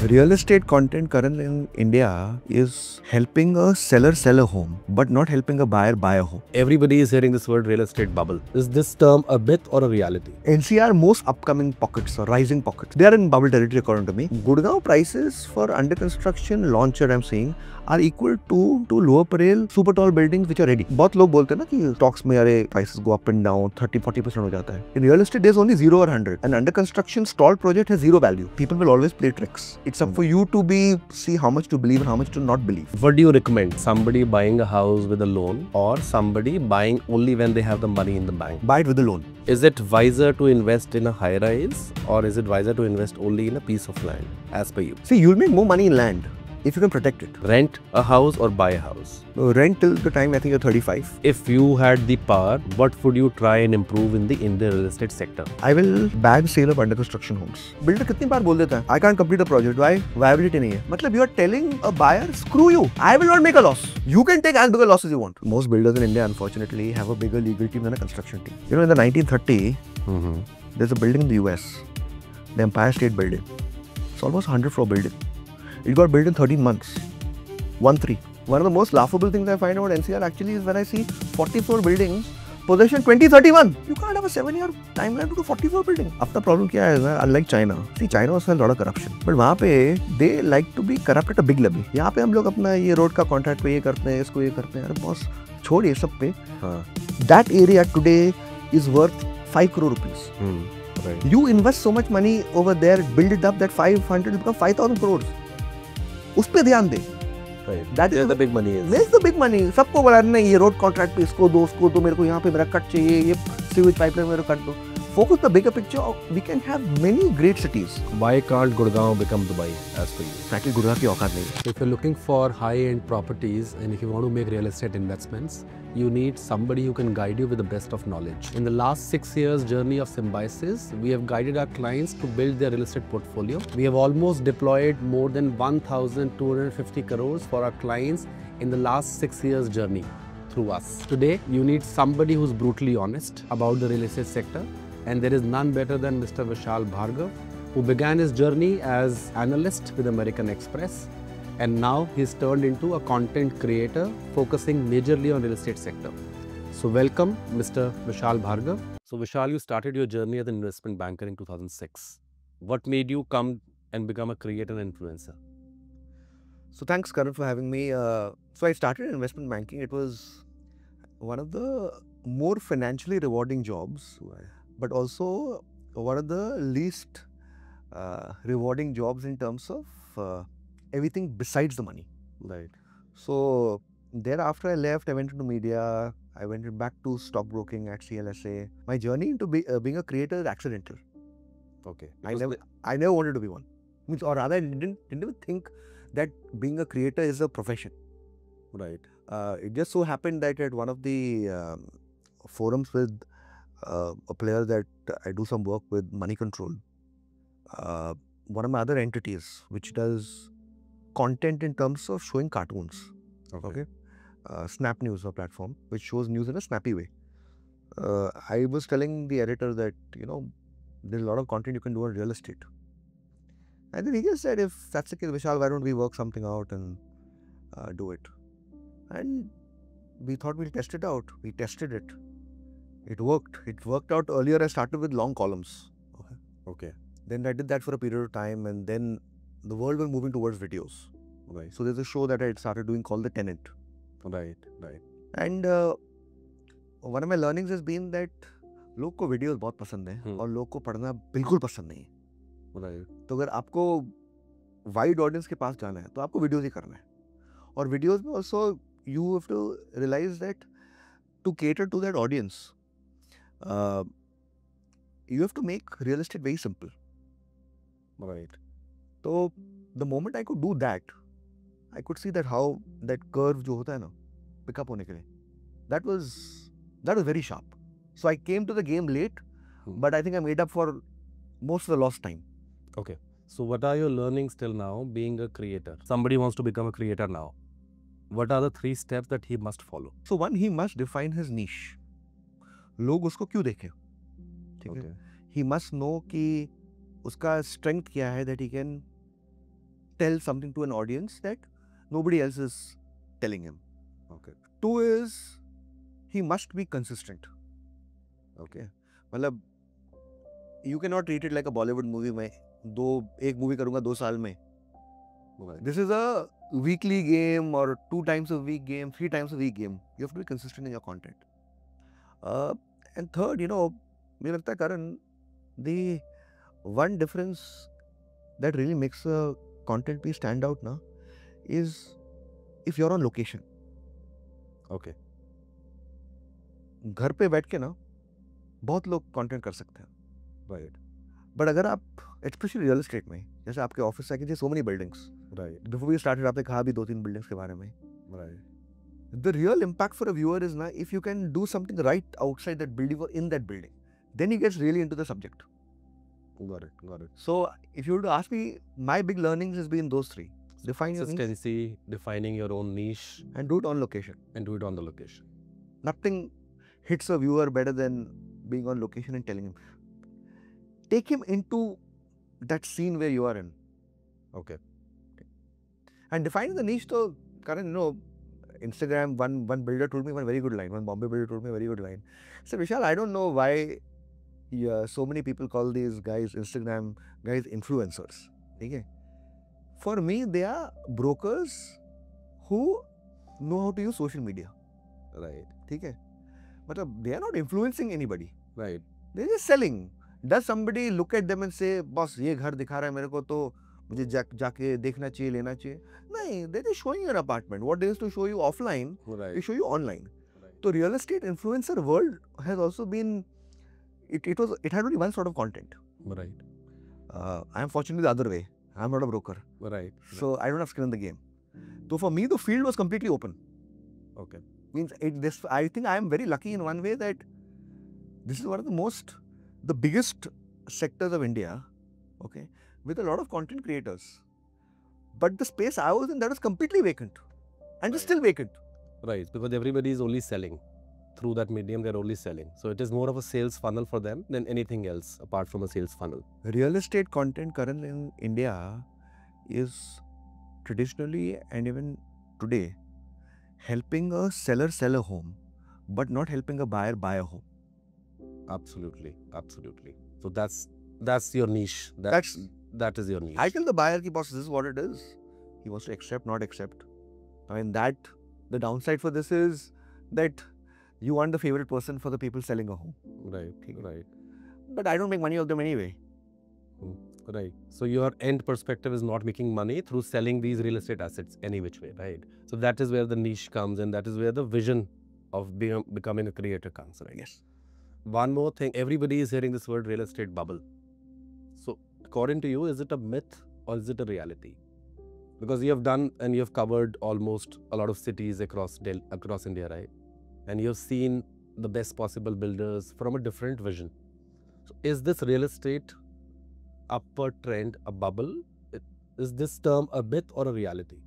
Real estate content currently in India is helping a seller sell a home, but not helping a buyer buy a home. Everybody is hearing this word real estate bubble. Is this term a myth or a reality? NCR most upcoming pockets or rising pockets, they are in bubble territory according to me. Gurgaon prices for under construction launcher I'm seeing are equal to Lower Parel super tall buildings which are ready. बहुत लोग बोलते हैं ना कि stocks में अरे prices go up and down 30-40% हो जाता है. In real estate there's only 0 or 100. An under construction stalled project has zero value. People will always play tricks. It's up for you to see how much to believe and how much to not believe. What do you recommend? Somebody buying a house with a loan or somebody buying only when they have the money in the bank? Buy it with a loan. Is it wiser to invest in a high rise or is it wiser to invest only in a piece of land as per you? See, you'll make more money in land if you can protect it. Rent a house or buy a house? Rent till the time I think you're 35. If you had the power, what would you try and improve in the Indian real estate sector? I will ban sale of under construction homes. Builder कितनी बार बोल देता है I can't complete the project. Why? Viability नहीं है. मतलब you are telling a buyer screw you. I will not make a loss. You can take as big a loss as you want. Most builders in India unfortunately have a bigger legal team than a construction team. You know in the 1930 there's a building in the US, the Empire State Building. It's almost 100-floor building. It got built in 13 months. 1-3. One of the most laughable things I find about NCR actually is when I see 40-floor buildings, possession 2031. You can't have a 7-year timeline to do 40-floor building. अब the problem क्या है? Unlike China, see China also has a lot of corruption, but वहाँ पे they like to be corrupt at a big level. यहाँ पे हम लोग अपना ये रोड का कॉन्ट्रैक्ट पे ये करते हैं, इसको ये करते हैं. अरे बॉस छोड़ ये सब पे. That area today is worth 5 crore rupees. Right. You invest so much money over there, build it up that 500 become 5,000 crores. उस पे ध्यान दे. Right. That Where is the big money is. Where's the big money? सबको बोला नहीं ये road contract पे इसको दो उसको दो मेरे को यहाँ पे मेरा कट चाहिए ये सीवेज पाइपलाइन मेरे को कट दो. Focus the bigger picture. We can have many great cities. Why can't Gurgaon become Dubai as per you? Frankly, Gurgaon की औकात नहीं है. If you're looking for high-end properties and if you want to make real estate investments, you need somebody who can guide you with the best of knowledge. In the last 6 years journey of Symbiosis, we have guided our clients to build their real estate portfolio. We have almost deployed more than 1,250 crores for our clients in the last 6 years journey through us. Today, you need somebody who's brutally honest about the real estate sector, and there is none better than Mr. Vishal Bhargav, who began his journey as analyst with American Express, and now he's turned into a content creator focusing majorly on real estate sector. So welcome Mr. Vishal Bhargav. So Vishal, you started your journey as an investment banker in 2006. What made you come and become a creator and influencer? So thanks Karan for having me. So I started investment banking. It was one of the more financially rewarding jobs, but also one of the least rewarding jobs in terms of everything besides the money. Right. So thereafter I left, I went into media, I went back to stockbroking at CLSA. My journey into being a creator is accidental. Okay. I never wanted to be one. Means, or rather I didn't even think that being a creator is a profession. Right. It just so happened that at one of the forums with a player that I do some work with, Money Control, one of my other entities which does content in terms of showing cartoons. Okay. Snap News, a platform which shows news in a snappy way. I was telling the editor that, you know, there's a lot of content you can do on real estate. And then he just said, if that's the case, Vishal, why don't we work something out and do it? And we thought we'll test it out. We tested it. It worked. It worked out earlier. I started with long columns. Okay. Then I did that for a period of time, and then the world was moving towards videos. Right. So there's a show that I started doing called The Tenant. Right. Right. And one of my learnings has been that लोग को videos बहुत पसंद है और लोग को पढ़ना बिल्कुल पसंद नहीं है. Right. तो अगर आपको wide audience के पास जाना है तो आपको videos ही करना है. और videos में also you have to realize that to cater to that audience, you have to make real estate very simple. Right. So the moment I could do that, I could see that how that curve जो होता है ना pick up होने के लिए, that was very sharp. So I came to the game late, but I think I made up for most of the lost time. Okay. So what are your learnings till now being a creator? Somebody wants to become a creator now. What are the 3 steps that he must follow? So one, he must define his niche. लोग उसको क्यों देखें? ठीक है? He must know कि उसका strength क्या है, that he can tell something to an audience that nobody else is telling him. Okay. Two is he must be consistent. Okay. मतलब you cannot treat it like a Bollywood movie में एक movie करूँगा 2 साल में. Right. This is a weekly game or 2 times a week game, 3 times a week game. You have to be consistent in your content. And third, मुझे लगता है Karan, the one difference that really makes a content piece stand out na, is if you're on location. Okay. घर पे बैठ के ना बहुत लोग कंटेंट कर सकते हैं. Right. बट अगर आप स्पेशली रियल एस्टेट में, जैसे आपके ऑफिस है कि so many buildings, Right. Before we started आपने कहा भी 2-3 बिल्डिंग्स के बारे में. Right. The real impact for a viewer is na, if you can do something right outside that building or in that building, then he gets really into the subject. Got it. Got it. So if you were to ask me, my big learnings has been those 3. Define your niche Consistency, defining your own niche, and do it on location. and do it on the location. Nothing hits a viewer better than being on location and telling him. Take him into that scene where you are in. Okay. And defining the niche, though, Karan, Instagram, one builder told me one very good line. One Bombay builder told me a very good line. He said, Vishal, I don't know why so many people call these guys, Instagram guys, influencers. Okay? For me, they are brokers who know how to use social media. Right. Okay? But they are not influencing anybody. Right. They're just selling. Does somebody look at them and say, boss, ये घर दिखा रहा है मेरे को तो मुझे जाके देखना चाहिए, लेना चाहिए? नहीं, they're just showing you an apartment. What they used to show you offline, Right. they show you online. Right. So real estate influencer world has also been, it had only one sort of content. Right. I am fortunately the other way. I'm not a broker. Right. So I don't have skin in the game. So for me, the field was completely open. Okay. Means I think I am very lucky in one way that this is one of the biggest sectors of India, okay, with a lot of content creators. But the space I was in, that was completely vacant. And it's Right. still vacant. Right. Because everybody is only selling. Through that medium, they're only selling. So it is more of a sales funnel for them than anything else apart from a sales funnel. Real estate content, Karan, in India is traditionally and even today helping a seller sell a home, but not helping a buyer buy a home. Absolutely. Absolutely. So that's your niche. That is your niche. I tell the buyer, ki, boss, this is what it is. He wants to accept, not accept. I mean, the downside for this is that you aren't the favorite person for the people selling a home. Right. Right. But I don't make money off them anyway. Right. So your end perspective is not making money through selling these real estate assets any which way, right? So that is where the niche comes and that is where the vision of becoming a creator comes, right? Yes. One more thing, everybody is hearing this word real estate bubble. So according to you, is it a myth or is it a reality? Because you have done and you have covered almost a lot of cities across India, right? And you have seen the best possible builders from a different vision. So is this real estate upward trend a bubble? Is this term a myth or a reality?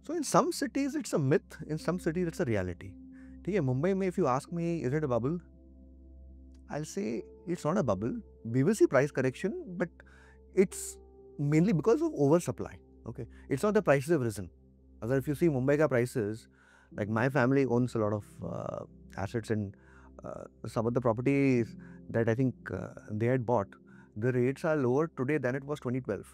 So in some cities, it's a myth. In some cities, it's a reality. Okay, Mumbai, if you ask me, is it a bubble? I'll say it's not a bubble. We will see price correction, but it's mainly because of oversupply. Okay, it's not the prices have risen. Other, if you see Mumbai ka prices, like my family owns a lot of assets and some of the properties that I think they had bought, the rates are lower today than it was 2012.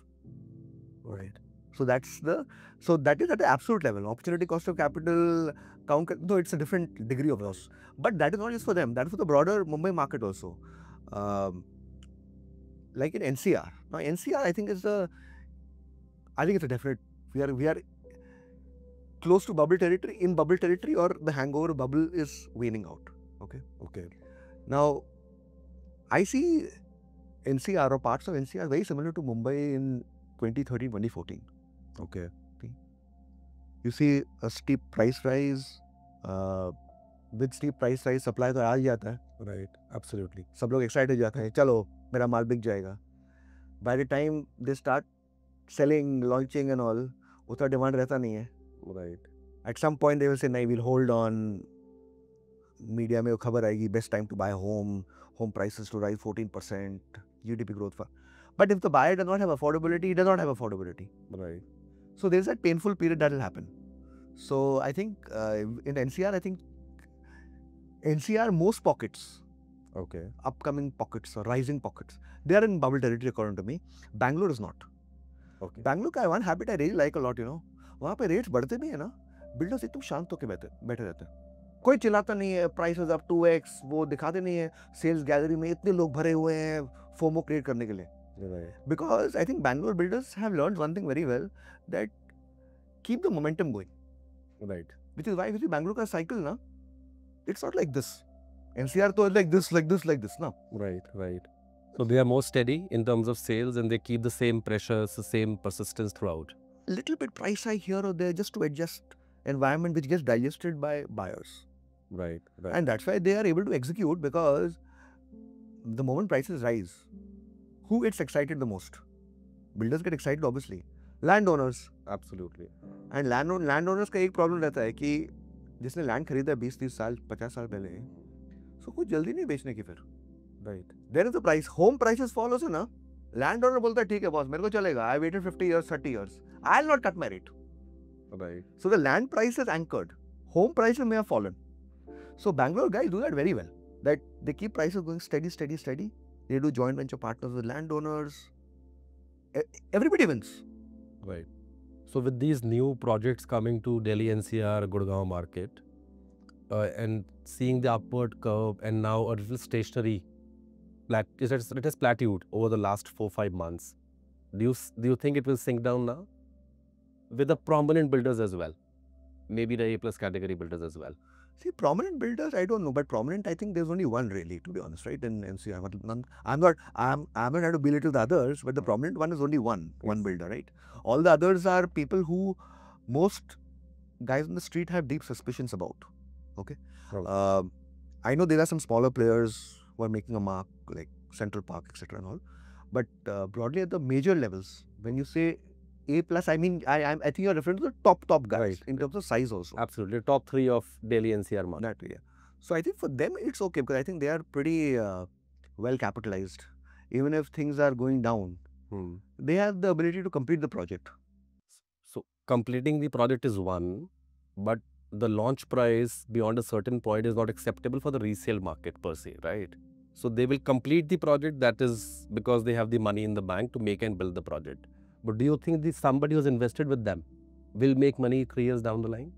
Right. So that is at the absolute level. Opportunity cost of capital, though it's a different degree of loss. But that is not just for them. That is for the broader Mumbai market also. Like in NCR. Now NCR, I think it's a definite. We are close to bubble territory, in bubble territory, or the hangover bubble is waning out. Okay. Now, I see NCR or parts of NCR very similar to Mumbai in 2013, 2014. Okay. You see a steep price rise. With steep price rise, supply तो आ ही जाता है. Right. Absolutely. सब लोग excited हो जाते हैं. चलो मेरा माल बिक जाएगा. By the time they start selling, launching and all, उतना demand रहता नहीं है. Right. At some point they will say, "नहीं, we'll hold on." Media में वो खबर आएगी, best time to buy a home prices to rise 14%, GDP growth. But if the buyer does not have affordability, he does not have affordability. Right. So there's that painful period that will happen. So I think in NCR, most pockets, Okay. upcoming pockets or rising pockets, they are in bubble territory according to me. Bangalore is not. Okay. Bangalore का one habit I really like a lot, you know. वहाँ पे rates बढ़ते भी है ना, builders एकदम शांत होकर बैठे रहते हैं. कोई चिल्लाता नहीं है, prices up 2x, वो दिखाते नहीं है, sales gallery में इतने लोग भरे हुए हैं, FOMO create करने के लिए. Right. Because I think Bangalore builders have learned one thing very well, that keep the momentum going. Right. Which is why if you see Bangalore का cycle ना, it's not like this. NCR तो like this, ना. Right. Right. So they are more steady in terms of sales and they keep the same pressures, the same persistence throughout. Little bit price hike here or there just to adjust environment which gets digested by buyers. Right. Right. And that's why they are able to execute, because the moment prices rise, who gets excited the most? Builders get excited obviously. Landowners. Absolutely. And landowners का एक problem रहता है कि जिसने land खरीदा 20-30 साल 50 साल पहले, so कुछ जल्दी नहीं बेचने की फिर. Right. There is the price. Home prices follows है ना. Landowner बोलता है ठीक है boss, मेरे को चलेगा. I waited 50 years, 30 years. I'll not cut my rate. Right. So the land price is anchored. Home prices may have fallen. So Bangalore guys do that very well. That they keep prices going steady. They do joint venture partners with landowners. Everybody wins. Right. So with these new projects coming to Delhi NCR, Gurgaon market, and seeing the upward curve and now a little stationary, it has plateaued over the last 4-5 months. Do you think it will sink down now? With the prominent builders as well, maybe the A+ category builders as well. See, prominent builders, I don't know, but prominent, I think there's only one really, to be honest, right? In NCR, I'm not trying to belittle the others, but the prominent one is only one builder, right? All the others are people who most guys on the street have deep suspicions about. Okay, Right. I know there are some smaller players who are making a mark, like Central Park, etc. and all, but broadly at the major levels, when you say A+, I mean, I think you're referring to the top guys Right. in terms of size also. Absolutely. Top 3 of Delhi NCR market. That way, yeah. So I think for them it's okay, because I think they are pretty well capitalized. Even if things are going down, they have the ability to complete the project. So completing the project is one, but the launch price beyond a certain point is not acceptable for the resale market per se, right? So they will complete the project, that is because they have the money in the bank to make and build the project. But do you think somebody who's invested with them will make money 3 years down the line?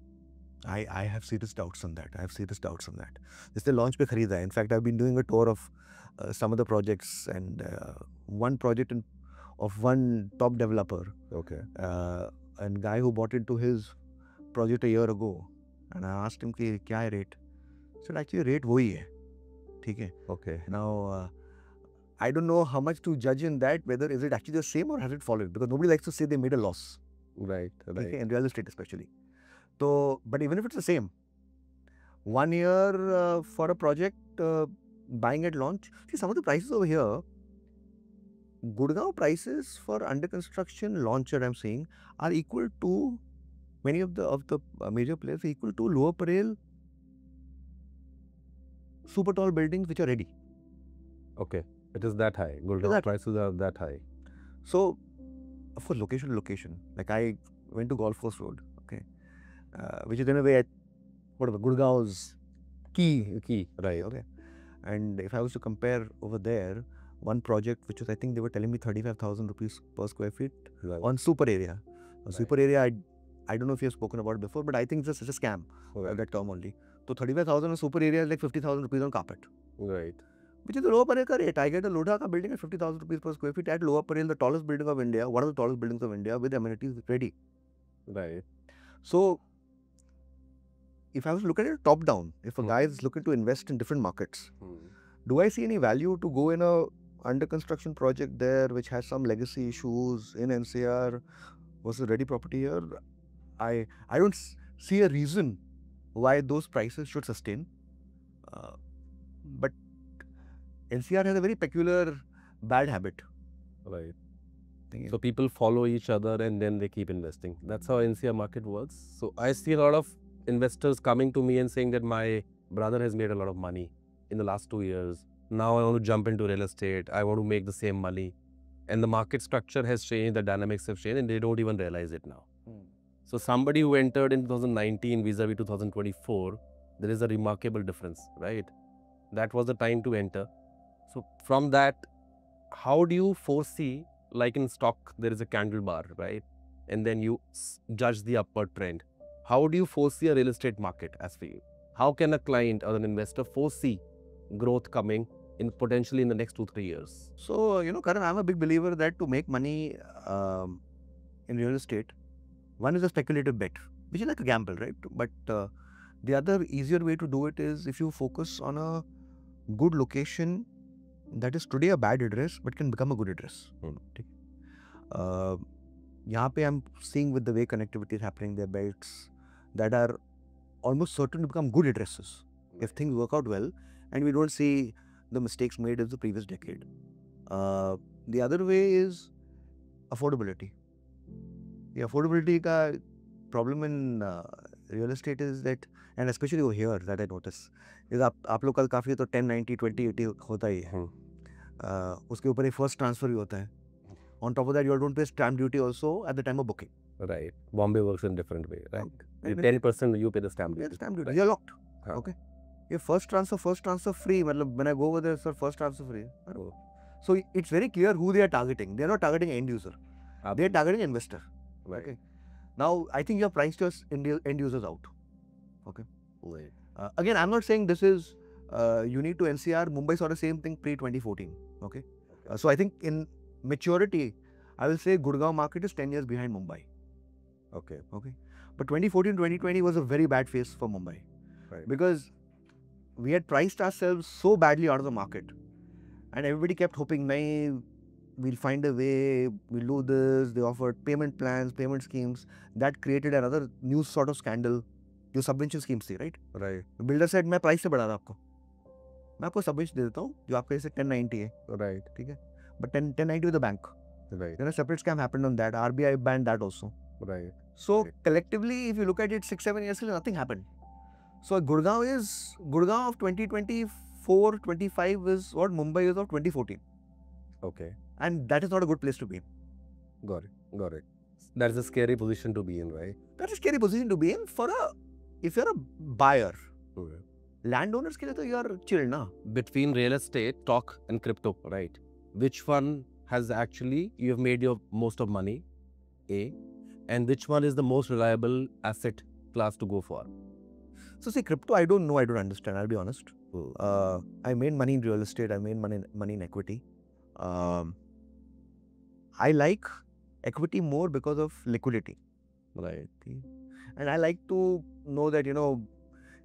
I have serious doubts on that. This the launch pe kharida hai. In fact, I've been doing a tour of some of the projects, and one project of one top developer, Okay. and guy who bought into his project a year ago, and I asked him कि क्या है rate? He said actually rate वही है, ठीक है. Okay. Now I don't know how much to judge in that, whether is it actually the same or has it fallen, because nobody likes to say they made a loss. Right. Okay, in real estate especially. So, but even if it's the same, 1 year for a project, buying at launch, see some of the prices over here, Gurgaon prices for under construction launcher I'm seeing are equal to, many of the major players are equal to Lower Parel super tall buildings which are ready. Okay. It is that high. Gurgaon that- prices are that high. So, of course, location to location. Like I went to Golf Course Road, okay, which is in a way at whatever Gurgaon's key, Right. okay. And if I was to compare over there, one project which was, I think they were telling me 35,000 rupees per square feet Right. on super area. Right. Super area, I don't know if you have spoken about it before, but I think it's just a scam, Right. that term only. So 35,000 on super area is like 50,000 rupees on carpet, Right. which is the Lower Parel ka rate. I get a Lodha ka building at 50,000 rupees per square feet at Lower Parel, the tallest building of India, one of the tallest buildings of India with amenities ready. Right. So, if I was to look at it top down, if a Hmm. guy is looking to invest in different markets, do I see any value to go in a under construction project there which has some legacy issues in NCR versus ready property here? I don't see a reason why those prices should sustain. But NCR has a very peculiar bad habit. Right. Thing is- So people follow each other and then they keep investing. That's how NCR market works. So I see a lot of investors coming to me and saying that my brother has made a lot of money in the last 2 years. Now I want to jump into real estate. I want to make the same money. And the market structure has changed, the dynamics have changed, and they don't even realize it now. So somebody who entered in 2019 vis-a-vis 2024, there is a remarkable difference, right? That was the time to enter. So from that, how do you foresee, like in stock, there is a candle bar, right? And then you judge the upward trend. How do you foresee a real estate market as for you? How can a client or an investor foresee growth coming in potentially in the next 2-3 years? So, you know, Karan, I'm a big believer that to make money in real estate, one is a speculative bet, which is like a gamble, right? But the other easier way to do it is if you focus on a good location that is today a bad address but can become a good address. यहाँ पे I'm seeing with the way connectivity is happening, there are belts that are almost certain to become good addresses if things work out well and we don't see the mistakes made in the previous decade. The other way is affordability. The affordability ka problem in real estate is that, and especially over here that I notice, is आप लोग का काफ़ी तो 10, 90, 20, 80 होता ही है. उसके ऊपर एक first transfer भी होता है. On top of that, you don't pay stamp duty also at the time of booking. Right. Bombay works in different way, right? Okay. 10% you pay the stamp duty. Yeah, stamp duty. Right. You're locked. हाँ. Okay. ये first transfer free. मतलब when I go over there, sir, first transfer free. Oh. So it's very clear who they are targeting. They are not targeting end user. They are targeting investor. Right. Okay. Now I think you have priced your end users out. Okay. Right. Again, I'm not saying this is unique to NCR. Mumbai saw the same thing pre-2014. Okay. So I think in maturity, I will say Gurgaon market is 10 years behind Mumbai. Okay. Okay. But 2014, 2020 was a very bad phase for Mumbai. Right. Because we had priced ourselves so badly out of the market. And everybody kept hoping, nahi, we'll find a way, we'll do this. They offered payment plans, payment schemes. That created another new sort of scandal. जो subvention schemes थी, right? Right. The builder said, मैं price से बढ़ा रहा आपको. मैं आपको subvention दे देता हूँ, जो आपके जैसे 1090 है. Right. ठीक है? But 1090 with the bank. Right. Then a separate scam happened on that. RBI banned that also. Right. So Right. collectively, if you look at it, 6-7 years ago, nothing happened. So Gurgaon of 2024, 25 is what Mumbai is of 2014. Okay. And that is not a good place to be in. Got it. Got it. That's a scary position to be in, right? That's a scary position to be in if you're a buyer. Okay. Landowners ke liye to you're chill na. Between real estate, stock and crypto, right? Which one has actually, you have made your most of money, A, and which one is the most reliable asset class to go for? So see, crypto, I don't know, I don't understand, I'll be honest. I made money in real estate, I made money in equity. I like equity more because of liquidity. Right. And I like to know that, you know,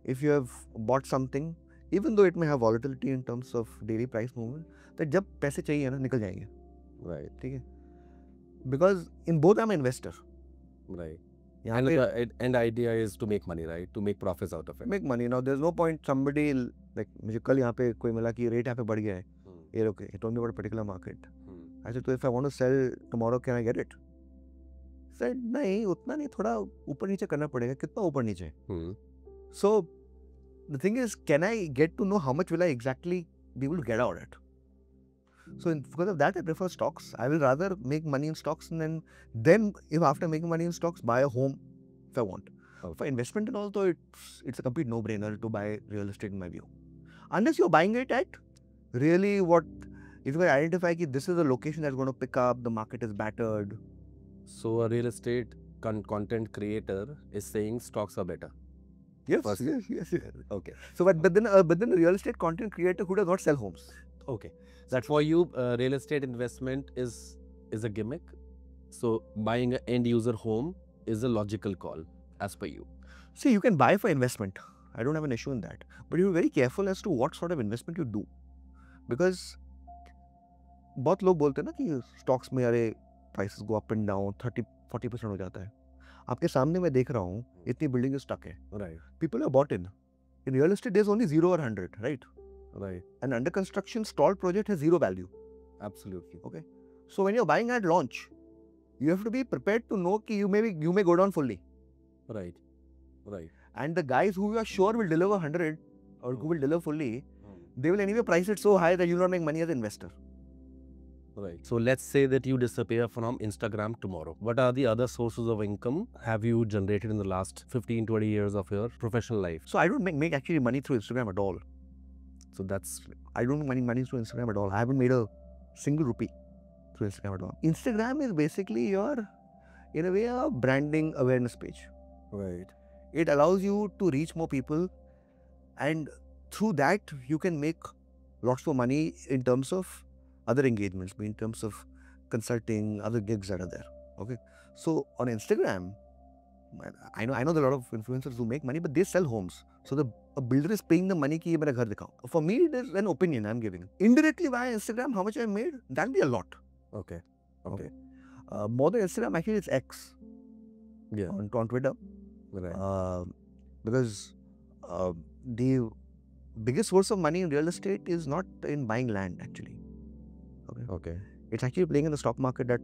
if you have bought something, even though it may have volatility in terms of daily price movement, that जब पैसे चाहिए ना निकल जाएंगे. Right. ठीक है? Because in both I'm an investor. Right. यहाँ And पे the idea is to make money, right? To make profits out of it. make money. Now there's no point somebody like मुझे कल यहाँ पे कोई मिला कि रेट यहाँ पे बढ़ गया है. ये okay, it told me about a particular market. I said, so if I want to sell tomorrow, can I get it? Said, नहीं, उतना नहीं, थोड़ा ऊपर नीचे करना पड़ेगा. कितना ऊपर नीचे? So the thing is, can I get to know how much will I exactly be able to get out of it? So because of that, I prefer stocks. I will rather make money in stocks and then if after making money in stocks, buy a home if I want. Okay. For investment and all, though, it's a complete no-brainer to buy real estate in my view. Unless you're buying it at really what, if you can identify that this is a location that's going to pick up, the market is battered. So a real estate content creator is saying stocks are better. Yes, First- yes. Okay. So, but then a real estate content creator who does not sell homes. Okay. That for you, real estate investment is a gimmick. So buying an end user home is a logical call as per you. See, you can buy for investment. I don't have an issue in that. But you're very careful as to what sort of investment you do. Because बहुत लोग बोलते हैं ना कि stocks में अरे prices go up and down 30-40% हो जाता है. आपके सामने मैं देख रहा हूँ इतनी building stuck है. Right. People are bought in. In real estate, there's only 0 or 100, right? Right. An under construction stalled project has zero value. Absolutely. Okay. So when you're buying at launch, you have to be prepared to know that you may go down fully. Right. Right. And the guys who you are sure will deliver 100 or who will deliver fully, they will anyway price it so high that you will not make money as an investor. Right. So let's say that you disappear from Instagram tomorrow. What are the other sources of income have you generated in the last 15, 20 years of your professional life? So I don't make actually money through Instagram at all. So that's I don't make money through Instagram at all. I haven't made a single rupee through Instagram at all. Instagram is basically your, in a way, a branding awareness page. right. It allows you to reach more people, and through that you can make lots more money in terms of other engagements, in terms of consulting, other gigs that are there. Okay, so on Instagram, I know there are a lot of influencers who make money, but they sell homes. So a builder is paying the money ki ye mera ghar dikhao. For me, it is an opinion I'm giving. Indirectly via Instagram, how much I made, that'll be a lot. Okay. Okay. More than Instagram, actually it's X Yeah. on Twitter. Right. Because the biggest source of money in real estate is not in buying land actually. Okay. It's actually playing in the stock market, that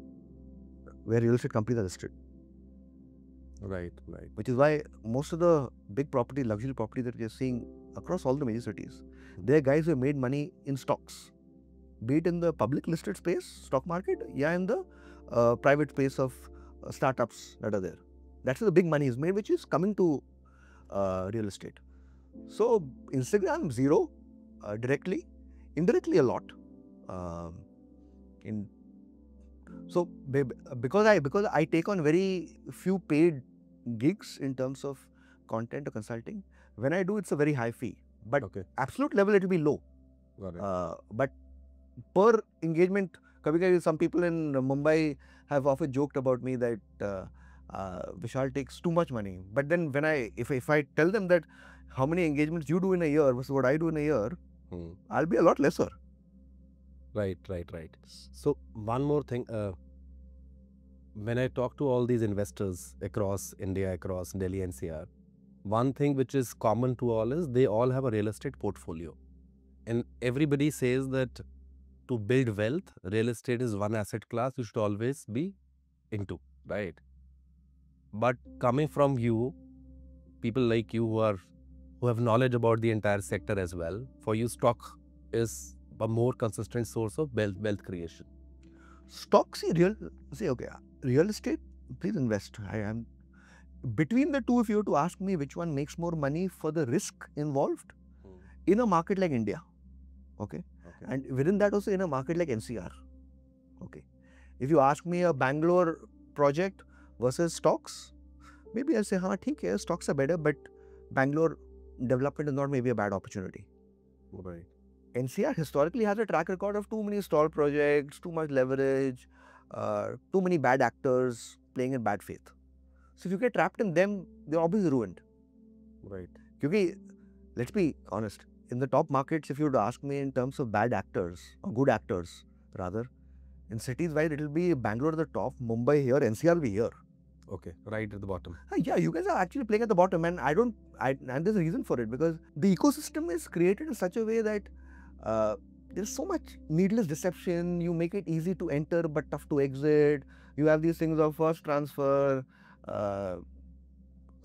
where real estate companies are listed. Right. Right. Which is why most of the big property, luxury property that we are seeing across all the major cities, they are guys who have made money in stocks, be it in the public listed space, stock market, yeah, in the private space of startups that are there. That's where the big money is made, which is coming to real estate. So Instagram, zero directly, indirectly a lot. Because I take on very few paid gigs in terms of content or consulting, when I do, it's a very high fee. But Okay. absolute level, it will be low. Got it. But per engagement, some people in Mumbai have often joked about me that Vishal takes too much money. But then when if I tell them that how many engagements you do in a year versus what I do in a year, I'll be a lot lesser. Right. So one more thing. When I talk to all these investors across India, across Delhi NCR, one thing which is common to all is they all have a real estate portfolio. And everybody says that to build wealth, real estate is one asset class you should always be into, right? But coming from you, people like you who have knowledge about the entire sector as well, for you stock is a more consistent source of wealth creation. Stocks, real estate, please invest. I am between the two. If you were to ask me which one makes more money for the risk involved in a market like India, okay, and within that also in a market like NCR, okay. If you ask me a Bangalore project versus stocks, maybe I'll say, theek hai, stocks are better, but Bangalore development is not maybe a bad opportunity. Right. NCR historically has a track record of too many stall projects, too much leverage, too many bad actors playing in bad faith. So if you get trapped in them, they're obviously ruined. Right. Because let's be honest, in the top markets, if you would ask me in terms of bad actors, or good actors rather, in cities wise, it'll be Bangalore at the top, Mumbai here, NCR will be here. Okay, right at the bottom. Yeah, you guys are actually playing at the bottom, and and there's a reason for it, because the ecosystem is created in such a way that there's so much needless deception. You make it easy to enter but tough to exit. You have these things of first transfer,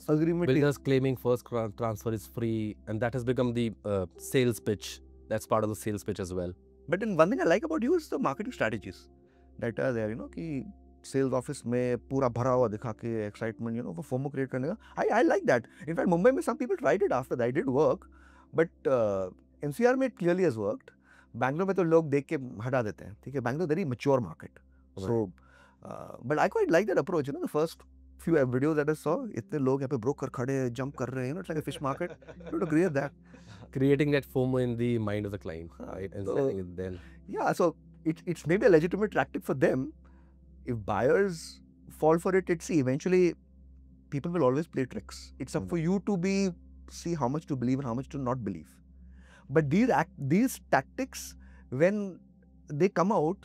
agreement. Builders claiming first transfer is free, and that has become the sales pitch. That's part of the sales pitch as well. But then one thing I like about you is the marketing strategies that are there, ki sales office mein pura bhara hua dikha ke excitement, for FOMO create karne ka. I like that. In fact, Mumbai mein some people tried it after that. It did work. But NCR में it clearly has worked. Bangalore में तो लोग देख के हटा देते हैं, ठीक है? Bangalore very mature market. So, but I quite like that approach. The first few videos that I saw, इतने लोग यहाँ पे broker खड़े jump कर रहे हैं, it's like a fish market. You have to create that. Creating that FOMO in the mind of the client, right? And selling it then. Yeah, so it's maybe a legitimate tactic for them. If buyers fall for it, eventually people will always play tricks. It's up for you to see how much to believe and how much to not believe. But these tactics, when they come out,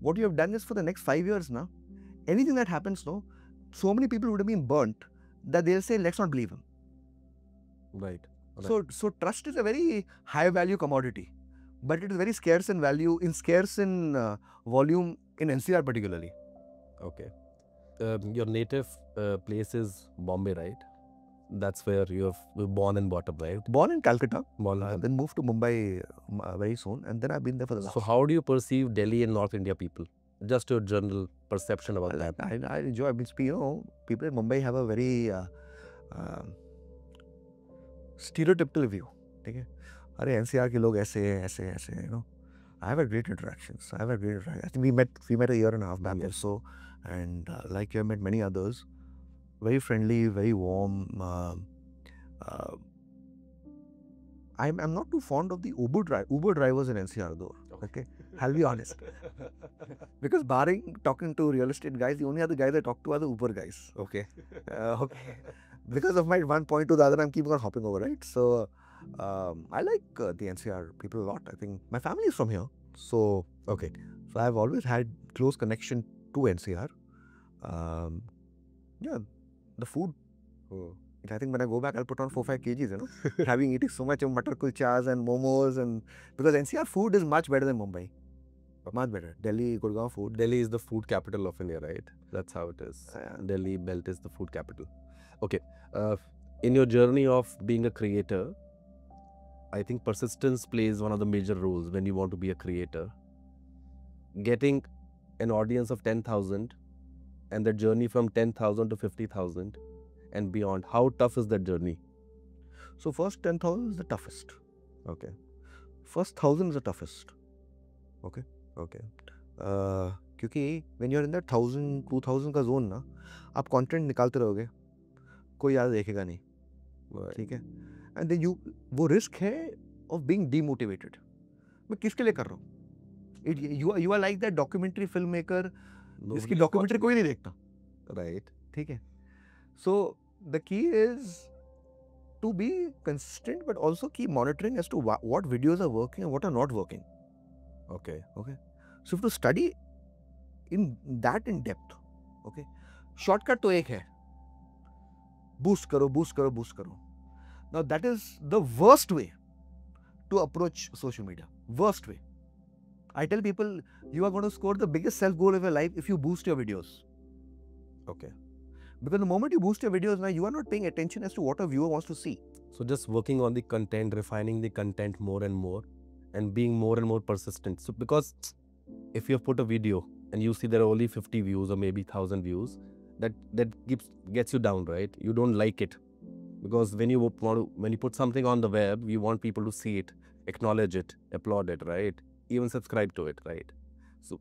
what you have done is for the next 5 years now, anything that happens, so many people would have been burnt that they'll say, let's not believe him. Right. So trust is a very high value commodity, but it is very scarce in value, scarce in volume in NCR particularly. Okay. Your native place is Bombay, right? That's where you were born and brought up, right? Born in Calcutta, Born then moved to Mumbai very soon, and then I've been there for the last. So how do you perceive Delhi and North India people? Just your general perception about that. I enjoy. I mean, people in Mumbai have a very stereotypical view. Okay, अरे NCR के लोग ऐसे हैं, ऐसे ऐसे हैं, you know. I have a great interactions. I think we met a year and a half back or so, and like you, I met many others. Very friendly, very warm. I'm not too fond of the Uber drivers in NCR though. Okay, I'll be honest. Because barring talking to real estate guys, the only other guys I talk to are the Uber guys. Okay, okay. Because of my one point to the other, I'm keeping on hopping over, right? So I like the NCR people a lot. I think my family is from here, so okay. So I've always had close connection to NCR. Yeah, the food. I think when I go back, I'll put on 4-5 kgs, you know, eating so much of matar kulchas and momos, and because NCR food is much better than Mumbai. Much better. Delhi, Gurgaon food. Delhi is the food capital of India, right? That's how it is. Delhi belt is the food capital. Okay. In your journey of being a creator, I think persistence plays one of the major roles when you want to be a creator. Getting an audience of 10,000 and the journey from 10,000 to 50,000 and beyond, how tough is that journey? So first 10,000 is the toughest. Okay. First 1,000 is the toughest. Okay. Okay. क्योंकि when you're in that 1,000, 2,000 का zone ना, आप content निकालते रहोगे, कोई ज़्यादा देखेगा नहीं, ठीक है? And then वो risk है of being demotivated. मैं किसके लिए कर रहा हूँ? You are like that documentary filmmaker जिसकी documentary कोई नहीं देखता, right? ठीक है? So the key is to be consistent, but also keep monitoring as to what videos are working and what are not working. Okay. Okay. So you have to study in depth. Okay. Shortcut तो एक है. Boost करो. Now that is the worst way to approach social media. Worst way. I tell people, you are going to score the biggest self goal of your life if you boost your videos. Okay. Because the moment you boost your videos, now you are not paying attention as to what a viewer wants to see. So just working on the content, refining the content more and more, and being more and more persistent. So because if you have put a video and you see there are only 50 views or maybe 1,000 views, that gets you down, right? You don't like it, because when you put something on the web, you want people to see it, acknowledge it, applaud it, right? Even subscribe to it, right? So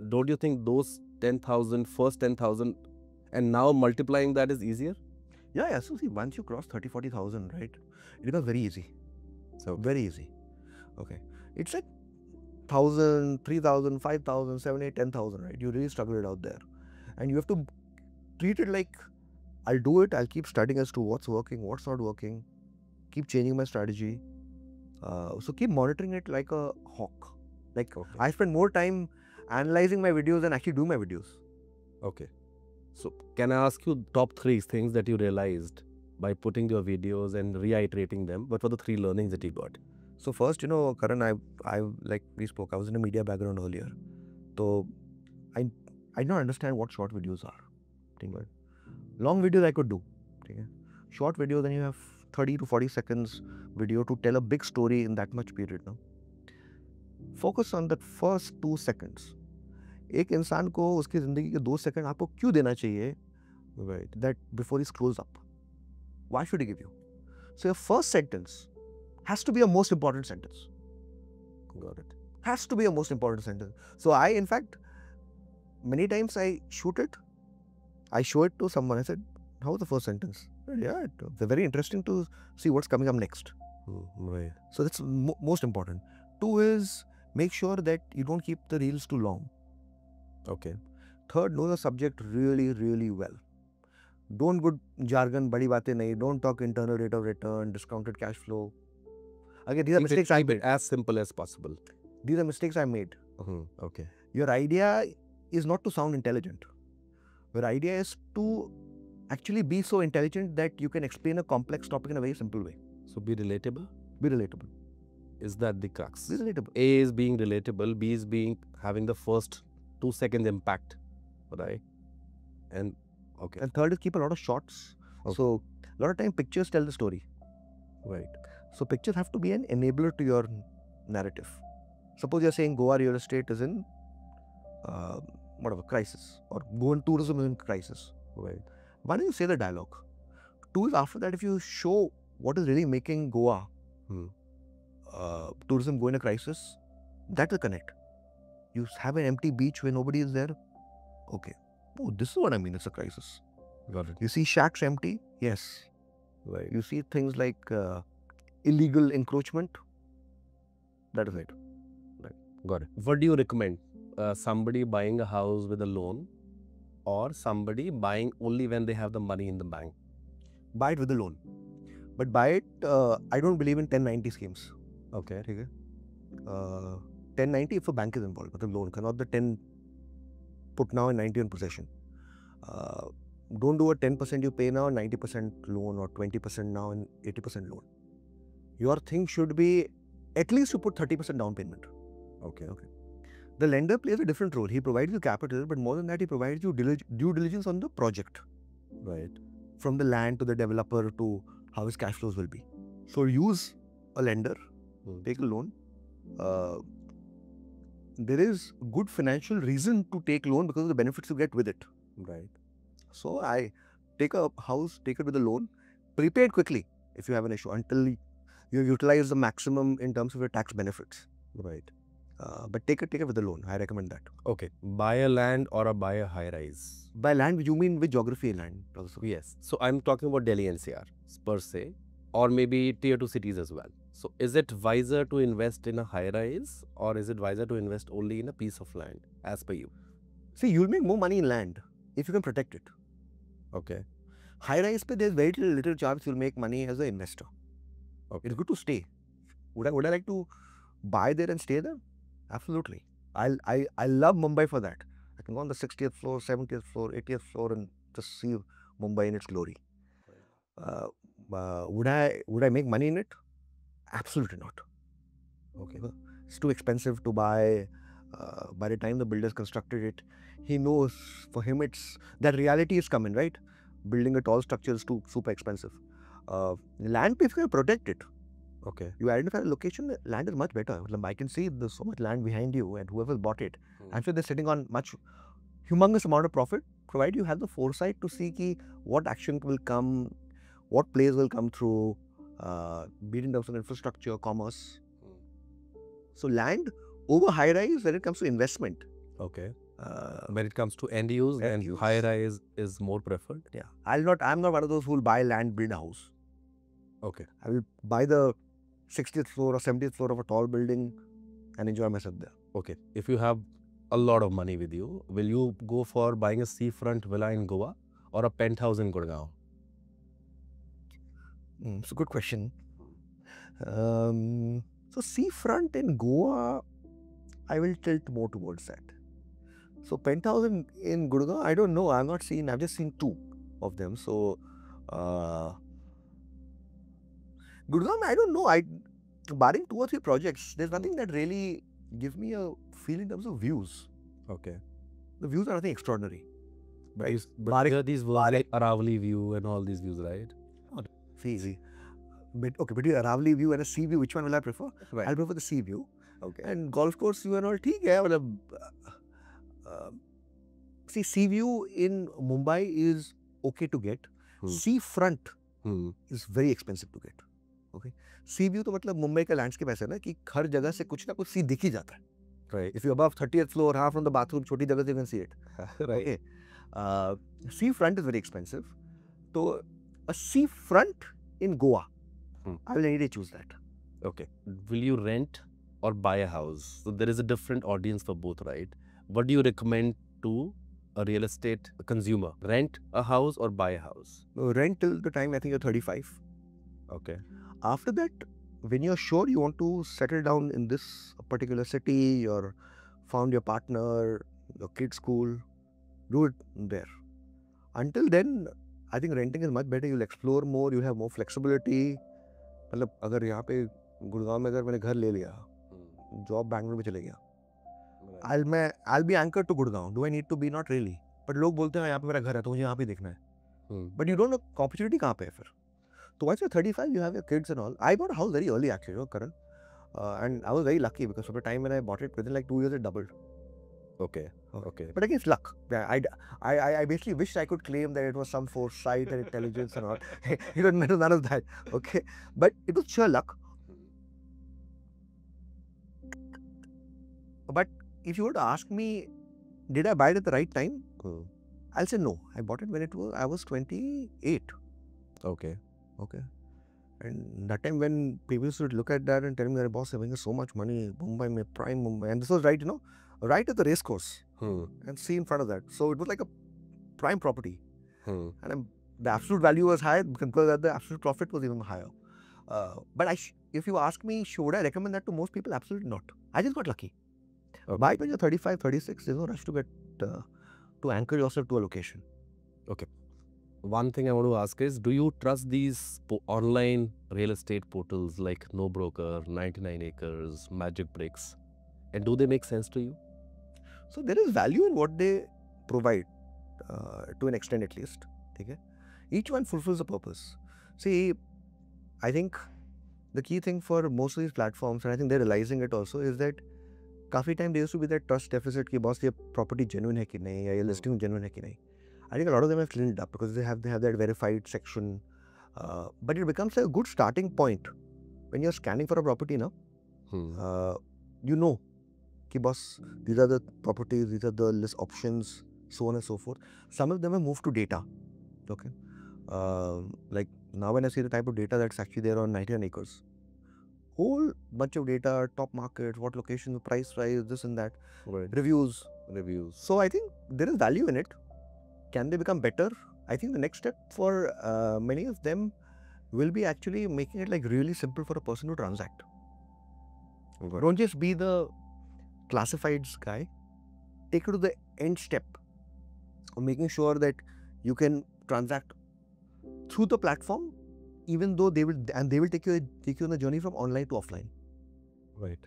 don't you think those 10,000, first 10,000, and now multiplying that is easier? Yeah. So see, once you cross 30, 40,000, right, it becomes very easy. So very easy. Okay. It's like 1,000, 3,000, 5,000, 7, 8, 10,000, right? You really struggle it out there. And you have to treat it like, I'll do it, I'll keep studying as to what's working, what's not working, keep changing my strategy. So keep monitoring it like a hawk. Like I spend more time analyzing my videos than actually do my videos. Okay. So can I ask you top 3 things that you realized by putting your videos and reiterating them? What were the 3 learnings that you got? So first, Karan, I like we spoke, I was in a media background earlier. So I don't understand what short videos are. Long videos I could do. Short videos, then you have 30 to 40 seconds video to tell a big story in that much period. No? Focus on that first 2 seconds. एक इंसान को उसकी ज़िंदगी के 2 second आपको क्यों देना चाहिए? Right. That before he scrolls up. Why should he give you? So your first sentence has to be a most important sentence. Got it. Has to be a most important sentence. So I, in fact, many times I shoot it. I show it to someone. I said, how was the first sentence? Yeah, it's very interesting to see what's coming up next. Right. So that's most important. 2 is make sure that you don't keep the reels too long. Okay. 3rd, know the subject really, really well. Don't good jargon, badi baatein nahi. Don't talk internal rate of return, discounted cash flow. Again, these are mistakes I made. As simple as possible. These are mistakes I made. Okay. Your idea is not to sound intelligent. Your idea is to actually be so intelligent that you can explain a complex topic in a very simple way. So be relatable? Be relatable. Is that the crux? Be relatable. A is being relatable, B is having the first 2 seconds impact, right? And okay. And 3rd is keep a lot of shots. Okay. So A lot of time pictures tell the story. Right. So pictures have to be an enabler to your narrative. Suppose you're saying Goa real estate is in whatever crisis, or Goan tourism is in crisis. Right. Why don't you say the dialogue? Two is after that, if you show what is really making Goa tourism go in a crisis, that will connect. You have an empty beach where nobody is there. Okay. Oh, this is what I mean. It's a crisis. Got it. You see shacks empty. Yes. Right. You see things like illegal encroachment. That is it. Got it. What do you recommend? Somebody buying a house with a loan, or somebody buying only when they have the money in the bank? Buy it with a loan. But buy it, I don't believe in 1090 schemes. Okay. ठीक है? 1090 if a bank is involved, मतलब loan का, not the 10 put now and 90 on possession. Don't do a 10% you pay now, 90% loan, or 20% now and 80% loan. Your thing should be at least you put 30% down payment. Okay. The lender plays a different role. He provides you capital, but more than that, he provides you due diligence on the project. Right. From the land to the developer to how his cash flows will be. So use a lender, take a loan. There is good financial reason to take loan because of the benefits you get with it. Right. So I take a house, take it with a loan, prepay it quickly if you have an issue until you utilize the maximum in terms of your tax benefits. Right. But take it with a loan. I recommend that. Okay. Buy a land or buy a high rise? By land, you mean with geography land also? Yes. So I'm talking about Delhi NCR per se, or maybe tier 2 cities as well. So is it wiser to invest in a high rise, or is it wiser to invest only in a piece of land as per you? See, you'll make more money in land if you can protect it. Okay. High rise, there's very little chance you'll make money as an investor. Okay. It's good to stay. Would I like to buy there and stay there? Absolutely. I love Mumbai for that. I can go on the 60th floor, 70th floor, 80th floor and just see Mumbai in its glory. Would I make money in it? Absolutely not. Okay. It's too expensive to buy. By the time the builder's constructed it, he knows for him it's that reality is coming, right? Building a tall structure is too super expensive. Land, if you can protect it, Okay. you identify the location, land is much better. I can see there's so much land behind you, and whoever bought it, I'm sure they're sitting on much humongous amount of profit, provided you have the foresight to see what action will come, what plays will come through, be it in terms of infrastructure, commerce. So land over high rise when it comes to investment. Okay. When it comes to end use, End and use. high rise is more preferred. Yeah, I'm not one of those who will buy land, build a house. Okay. I will buy the 60th floor or 70th floor of a tall building and enjoy myself there. Okay. If you have a lot of money with you, will you go for buying a seafront villa in Goa or a penthouse in Gurgaon? It's a good question. So seafront in Goa, I will tilt more towards that. So penthouse in Gurgaon, I don't know. I've just seen two of them. So Gurgaon, I don't know. Barring 2 or 3 projects, there's nothing that really gives me a feel in terms of views. Okay. The views are nothing extraordinary. But Barring- there are these words like Aravali view and all these views, right? See. But between a Aravali view and a sea view, which one will I prefer? Right. I'll prefer the sea view. Okay. And golf course view and all, ठीक है, मतलब, see, sea view in Mumbai is okay to get. Sea front is very expensive to get. Okay. Sea view तो मतलब मुंबई का landscape ऐसा है ना कि हर जगह से कुछ ना कुछ सी दिख ही जाता है. Right. If you're above 30th floor, half from the bathroom, छोटी जगह से you can see it. Right. Okay. Sea front is very expensive. So a sea front in Goa, I will any day choose that. Okay. Will you rent or buy a house? So there is a different audience for both, right? What do you recommend to a real estate consumer? Rent a house or buy a house? Rent till the time I think you're 35. Okay. After that, when you're sure you want to settle down in this particular city, you're found your partner, your kid's school, do it there. Until then, I think renting is much better. You'll explore more, you'll have more flexibility. मतलब अगर यहाँ पे गुड़गांव में अगर मैंने घर ले लिया, जॉब बैंगलोर में चले गया, I'll be anchored to Gurgaon. Do I need to be? Not really. But लोग बोलते हैं यहाँ पे मेरा घर है तो मुझे यहाँ पे देखना है. But you don't know opportunity कहाँ पे है फिर. So once you're 35, you have your kids and all. I bought a house very early actually, Karan. And I was very lucky because from the time when I bought it, within like 2 years it doubled. Okay. Okay. But again, it's luck. Yeah, I basically wished I could claim that it was some foresight and intelligence and all. None of that. Okay. But it was sheer luck. But if you were to ask me, did I buy it at the right time? I'll say no. I bought it when I was 28. Okay. Okay. And that time when people used to look at that and tell me that boss having so much money, Mumbai, prime Mumbai, and this was right, right at the race course and see in front of that. So it was like a prime property. And the absolute value was high because the absolute profit was even higher. But if you ask me, should I recommend that to most people? Absolutely not. I just got lucky. Buy when you're 35, 36, there's no rush to get to anchor yourself to a location. Okay. One thing I want to ask is, do you trust these online real estate portals like No Broker, 99 Acres, Magic Bricks, and do they make sense to you? So there is value in what they provide, to an extent at least. Okay? Each one fulfills a purpose. See, I think the key thing for most of these platforms, and I think they're realizing it also, is that काफी time there used to be that trust deficit कि boss ये property genuine है कि नहीं या ये listing genuine है कि नहीं. I think a lot of them have cleaned it up because they have that verified section. But it becomes a good starting point when you're scanning for a property now. You know, कि boss, these are the properties, these are the list options, so on and so forth. Some of them have moved to data. Okay, like now when I see the type of data that's actually there on 99 Acres, whole bunch of data, top markets, what location, price, this and that, reviews. So I think there is value in it. Can they become better? I think the next step for many of them will be actually making it like really simple for a person to transact. Don't just be the classifieds guy. Take it to the end step of making sure that you can transact through the platform, even though they will take you on the journey from online to offline. Right.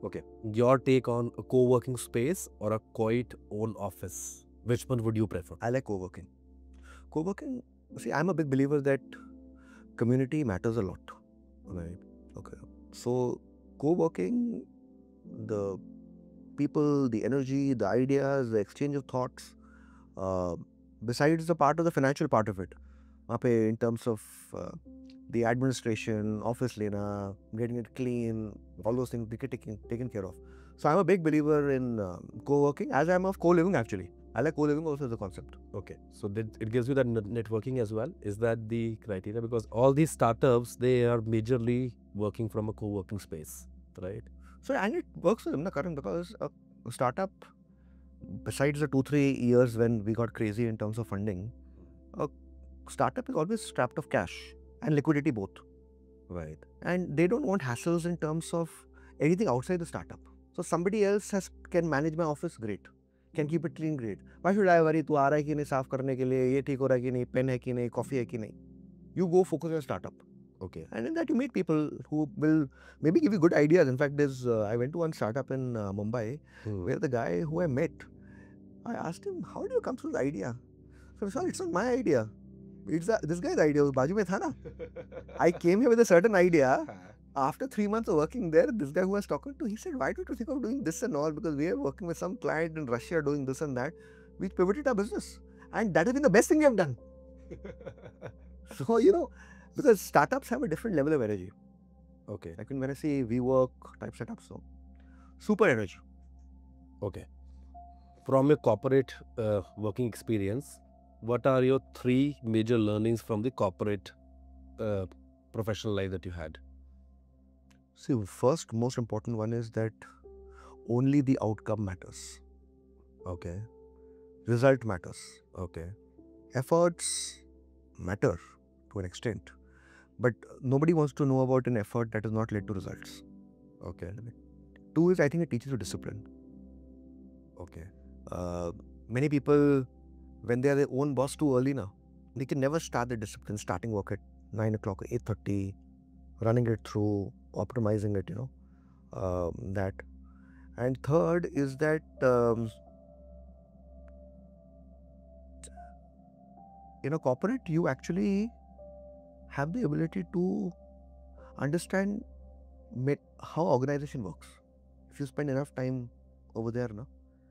Okay. Your take on a co-working space or a quiet own office? Which one would you prefer? I like co-working. Co-working, see, I'm a big believer that community matters a lot. Right. Okay. So co-working, the people, the energy, the ideas, the exchange of thoughts, besides the part of the financial part of it, in terms of the administration, office lena, getting it clean, all those things taken care of. So I'm a big believer in co-working, as I am of co-living actually. I like co-living also as a concept. Okay, so it gives you that networking as well. Is that the criteria? Because all these startups, they are majorly working from a co-working space, right? So and it works for them, Karan, because a startup, besides the 2-3 years when we got crazy in terms of funding, a startup is always strapped of cash and liquidity both. Right. And they don't want hassles in terms of anything outside the startup. So somebody else can manage my office, great. Can keep it clean, great. Why should I worry? तू आ रहा है कि नहीं साफ करने के लिए, ये ठीक हो रहा है कि नहीं, पेन है कि नहीं, कॉफी है कि नहीं. You go focus on your startup. Okay. And in that you meet people who will maybe give you good ideas. In fact, I went to one startup in Mumbai where the guy who I met, I asked him, how do you come through the idea? So sorry, it's not my idea. It's this guy's idea. बाजू में था ना. I came here with a certain idea. After 3 months of working there, this guy who I was talking to, he said, why don't you think of doing this and all? Because we are working with some client in Russia doing this and that. We pivoted our business. And that has been the best thing we have done. So, because startups have a different level of energy. Okay. Like when I see WeWork type setup, so super energy. Okay. From your corporate working experience, what are your 3 major learnings from the corporate professional life that you had? See, first, most important one is that only the outcome matters. Okay. Result matters. Okay. Efforts matter to an extent. But nobody wants to know about an effort that has not led to results. Okay. 2 is, I think it teaches you discipline. Okay. Many people, when they are their own boss too early now, they can never start the discipline, starting work at 9 o'clock, 8:30, running it through, optimizing it, that. And third is that, corporate, you actually have the ability to understand how organization works. If you spend enough time over there, no?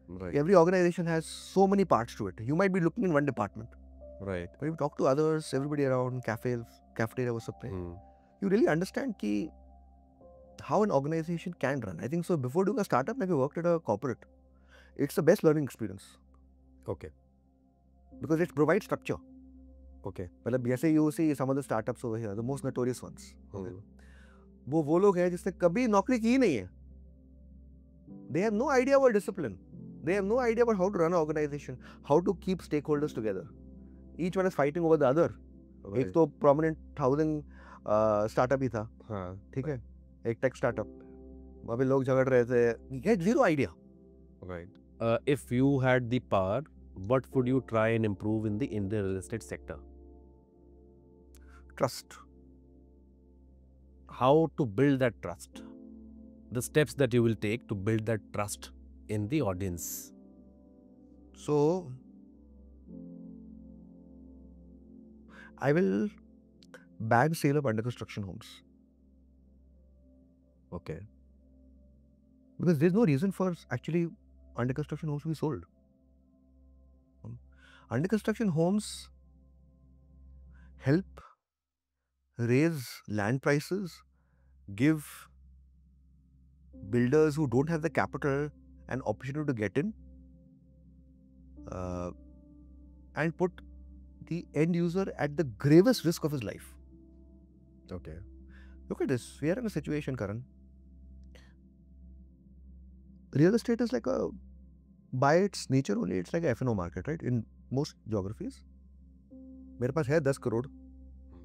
Right. Every organization has so many parts to it. You might be looking in one department, Right. but if you talk to others, everybody around, cafeteria or something, Hmm. you really understand how an organization can run. I think so. Before doing a startup, like I worked at a corporate, it's the best learning experience Okay. because it provides structure. Okay. मतलब जैसे you see some of the startups over here, the most notorious ones. Hmm. वो लोग हैं जिसने कभी नौकरी की ही नहीं है. They have no idea about discipline. They have no idea about how to run an organization, how to keep stakeholders together. Each one is fighting over the other. Right. एक तो prominent housing startup ही था, हाँ. ठीक है, एक tech startup. वहाँ पे लोग झगड़ रहे थे. He had zero idea. Right. If you had the power, what would you try and improve in the Indian real estate sector? Trust. How to build that trust? The steps that you will take to build that trust in the audience. So, I will ban sale of under construction homes Okay. because there's no reason for actually under construction homes to be sold. Under construction homes help raise land prices, give builders who don't have the capital an opportunity to get in, and put the end user at the gravest risk of his life. Okay. Look at this. We are in a situation, Karan. Real estate is like by its nature only, it's like a F&O market, right? In most geographies. मेरे पास है 10 करोड़,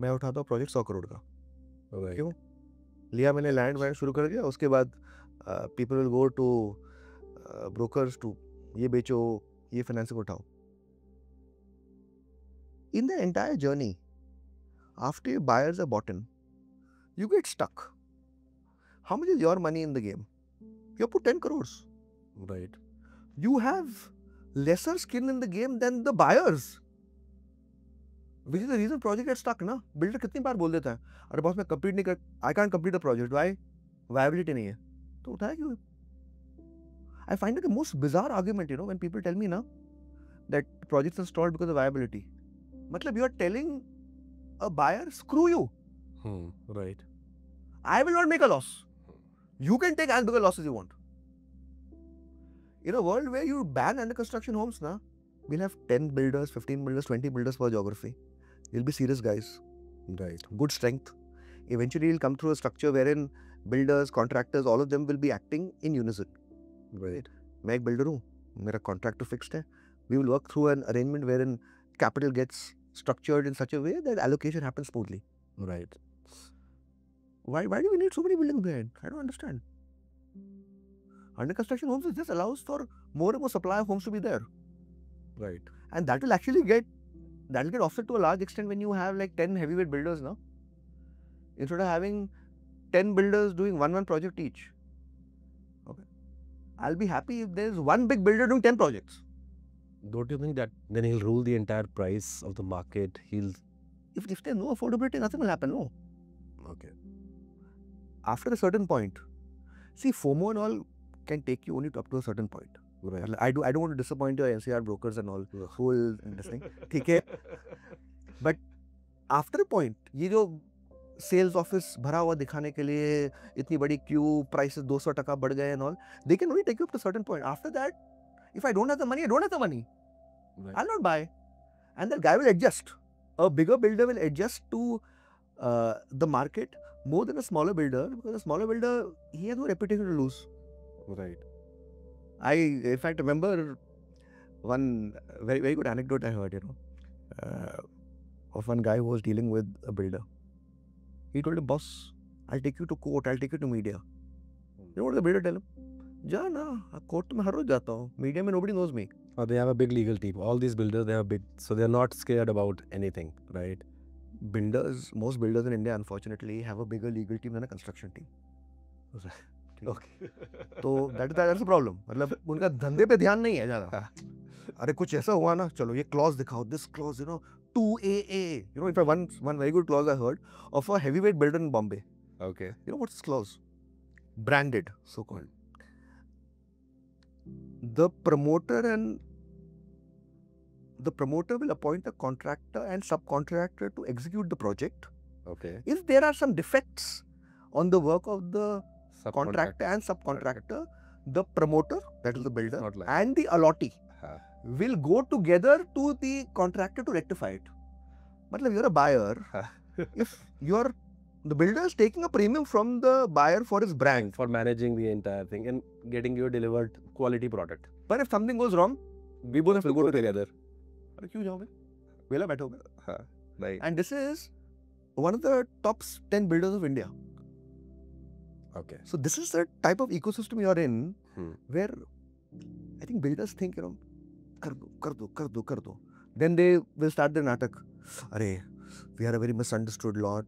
मैं उठाता हूँ project 100 crore का. Right. क्यों? लिया मैंने land wand शुरू कर दिया, उसके बाद people will go to brokers to ये बेचो, ये financing उठाओ. In the entire journey, after your buyers are bought in, you get stuck. How much is your money in the game? You put 10 crores. Right. You have lesser skin in the game than the buyers. Which is the reason project gets stuck, ना? Builder कितनी बार बोल देता है, अरे boss मैं complete नहीं कर, I can't complete the project. Why? Viability नहीं है. तो उठाया क्यों? I find it the most bizarre argument, you know, when people tell me ना that projects are stalled because of viability. मतलब you are telling a buyer, screw you. Right. I will not make a loss. You can take as big a loss as you want. In a world where you ban under construction homes, na, we'll have 10 builders, 15 builders, 20 builders per geography. You'll be serious guys. Right. Good strength. Eventually, you'll come through a structure wherein builders, contractors, all of them will be acting in unison. Right. मैं एक builder हूँ, मेरा contractor fixed है. We will work through an arrangement wherein capital gets structured in such a way that allocation happens smoothly. Right. Why do we need so many buildings behind? I don't understand. Under construction homes, it just allows for more and more supply of homes to be there. Right. And that will actually get offset to a large extent when you have like 10 heavyweight builders now. Instead of having 10 builders doing one project each. Okay. I'll be happy if there's one big builder doing 10 projects. Don't you think that then he'll rule the entire price of the market? If there's no affordability, nothing will happen, no. Okay. After a certain point, see, FOMO and all can take you only up to a certain point. Right. I don't want to disappoint your NCR brokers and all Ugh. who will this thing. ठीक है? But after a point, ये जो sales office भरा हुआ दिखाने के लिए इतनी बड़ी queue, prices 200% बढ़ गए and all, they can only take you up to a certain point. After that, if I don't have the money, I don't have the money. Right. I'll not buy. And that guy will adjust. A bigger builder will adjust to the market more than a smaller builder, because a smaller builder, he has no reputation to lose. Right. I, in fact, remember one very, very good anecdote I heard, of one guy who was dealing with a builder. He told him, boss, I'll take you to court, I'll take you to media. You know what the builder tell him? Ja na, court mein har roz jata hu. Media mein nobody knows me. Or they have a big legal team. All these builders, they have big, so they're not scared about anything, right? Most builders in India, unfortunately, have a bigger legal team than a construction team. Okay. तो that's the problem. मतलब उनका धंधे पे ध्यान नहीं है ज़्यादा. अरे कुछ ऐसा हुआ ना, चलो ये clause दिखाओ, this clause, 2AA. You know, in fact, one very good clause I heard of a heavyweight builder in Bombay. Okay. You know what's this clause? Branded, so-called. The promoter will appoint a contractor and subcontractor to execute the project. Okay. If there are some defects on the work of the contractor and subcontractor, the promoter, that is the builder, Not like- and the allottee Huh. will go together to the contractor to rectify it. Matlab, you're a buyer. If the builder is taking a premium from the buyer for his brand. For managing the entire thing and getting you a delivered quality product. But if something goes wrong, we both have to We'll go go together. together. अरे क्यों जाओगे? वेला बैठोगे? Huh. Right. And this is one of the top 10 builders of India. Okay. So this is the type of ecosystem you are in, where I think builders think, kar do. Then they will start their natak. Arey, we are a very misunderstood lot.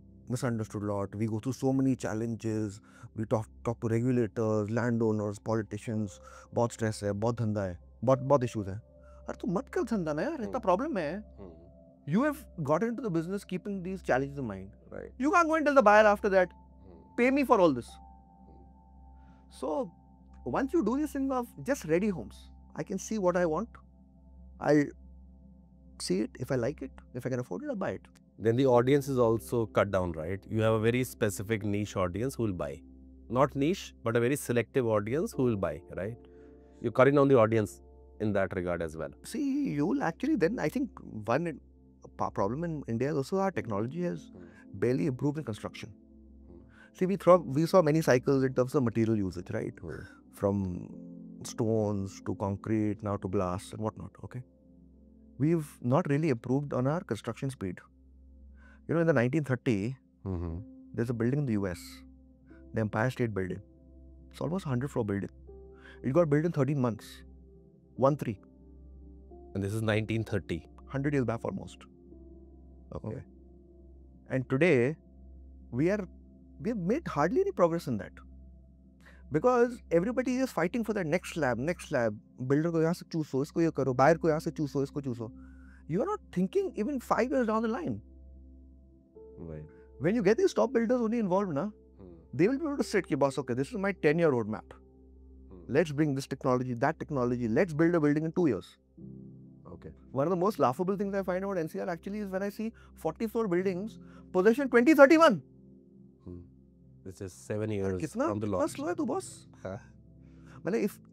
We go through so many challenges. We talk to regulators, landowners, politicians. बहुत stress है, बहुत धंधा है, बहुत issues है. अरे तू मत कर धंधा ना यार, इतना problem है. You have got into the business keeping these challenges in mind. Right. You can't go and tell the buyer after that, pay me for all this. So once you do this thing of just ready homes, I can see what I want. I'll see it. If I like it, if I can afford it, I'll buy it. Then the audience is also cut down, right? You have a very specific niche audience who will buy. Not niche, but a very selective audience who will buy, right? You're cutting down the audience in that regard as well. See, you will actually then, I think one problem in India is also our technology has barely improved in construction. See, we saw many cycles in terms of material usage, right? From stones to concrete, now to glass and whatnot, okay? We've not really improved on our construction speed. You know, in the 1930, there's a building in the US, the Empire State Building. It's almost a 100-floor building. It got built in 13 months. 1-3. And this is 1930. 100 years back almost. Okay. And today, we have made hardly any progress in that. Because everybody is fighting for that next slab. Builder ko yahan se chooso, isko ye karo. Buyer ko yahan se chooso, isko chooso. You are not thinking even 5 years down the line. Right. When you get these top builders only involved, they will be able to sit, boss, okay, this is my 10-year roadmap. Let's bring this technology, that technology. Let's build a building in 2 years. Okay. One of the most laughable things I find about NCR actually is when I see 44 buildings, possession 2031. This is 7 years Kitna from the launch. slow hai tu, boss? Huh?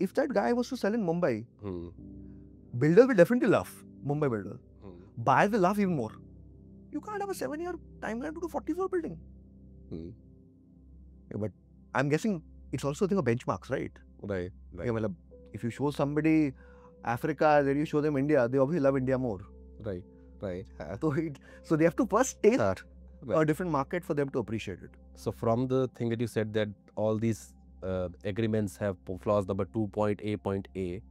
If that guy was to sell in Mumbai, builder will definitely laugh. Mumbai builder. Buyers will laugh even more. You can't have a 7-year timeline to do 44 building. Yeah, but I'm guessing it's also a thing of benchmarks, right? Right. Yeah, if you show somebody Africa, then you show them India, they obviously love India more. Right. So they have to first taste Right. a different market for them to appreciate it. So from the thing that you said that all these agreements have clause number 2.A.A,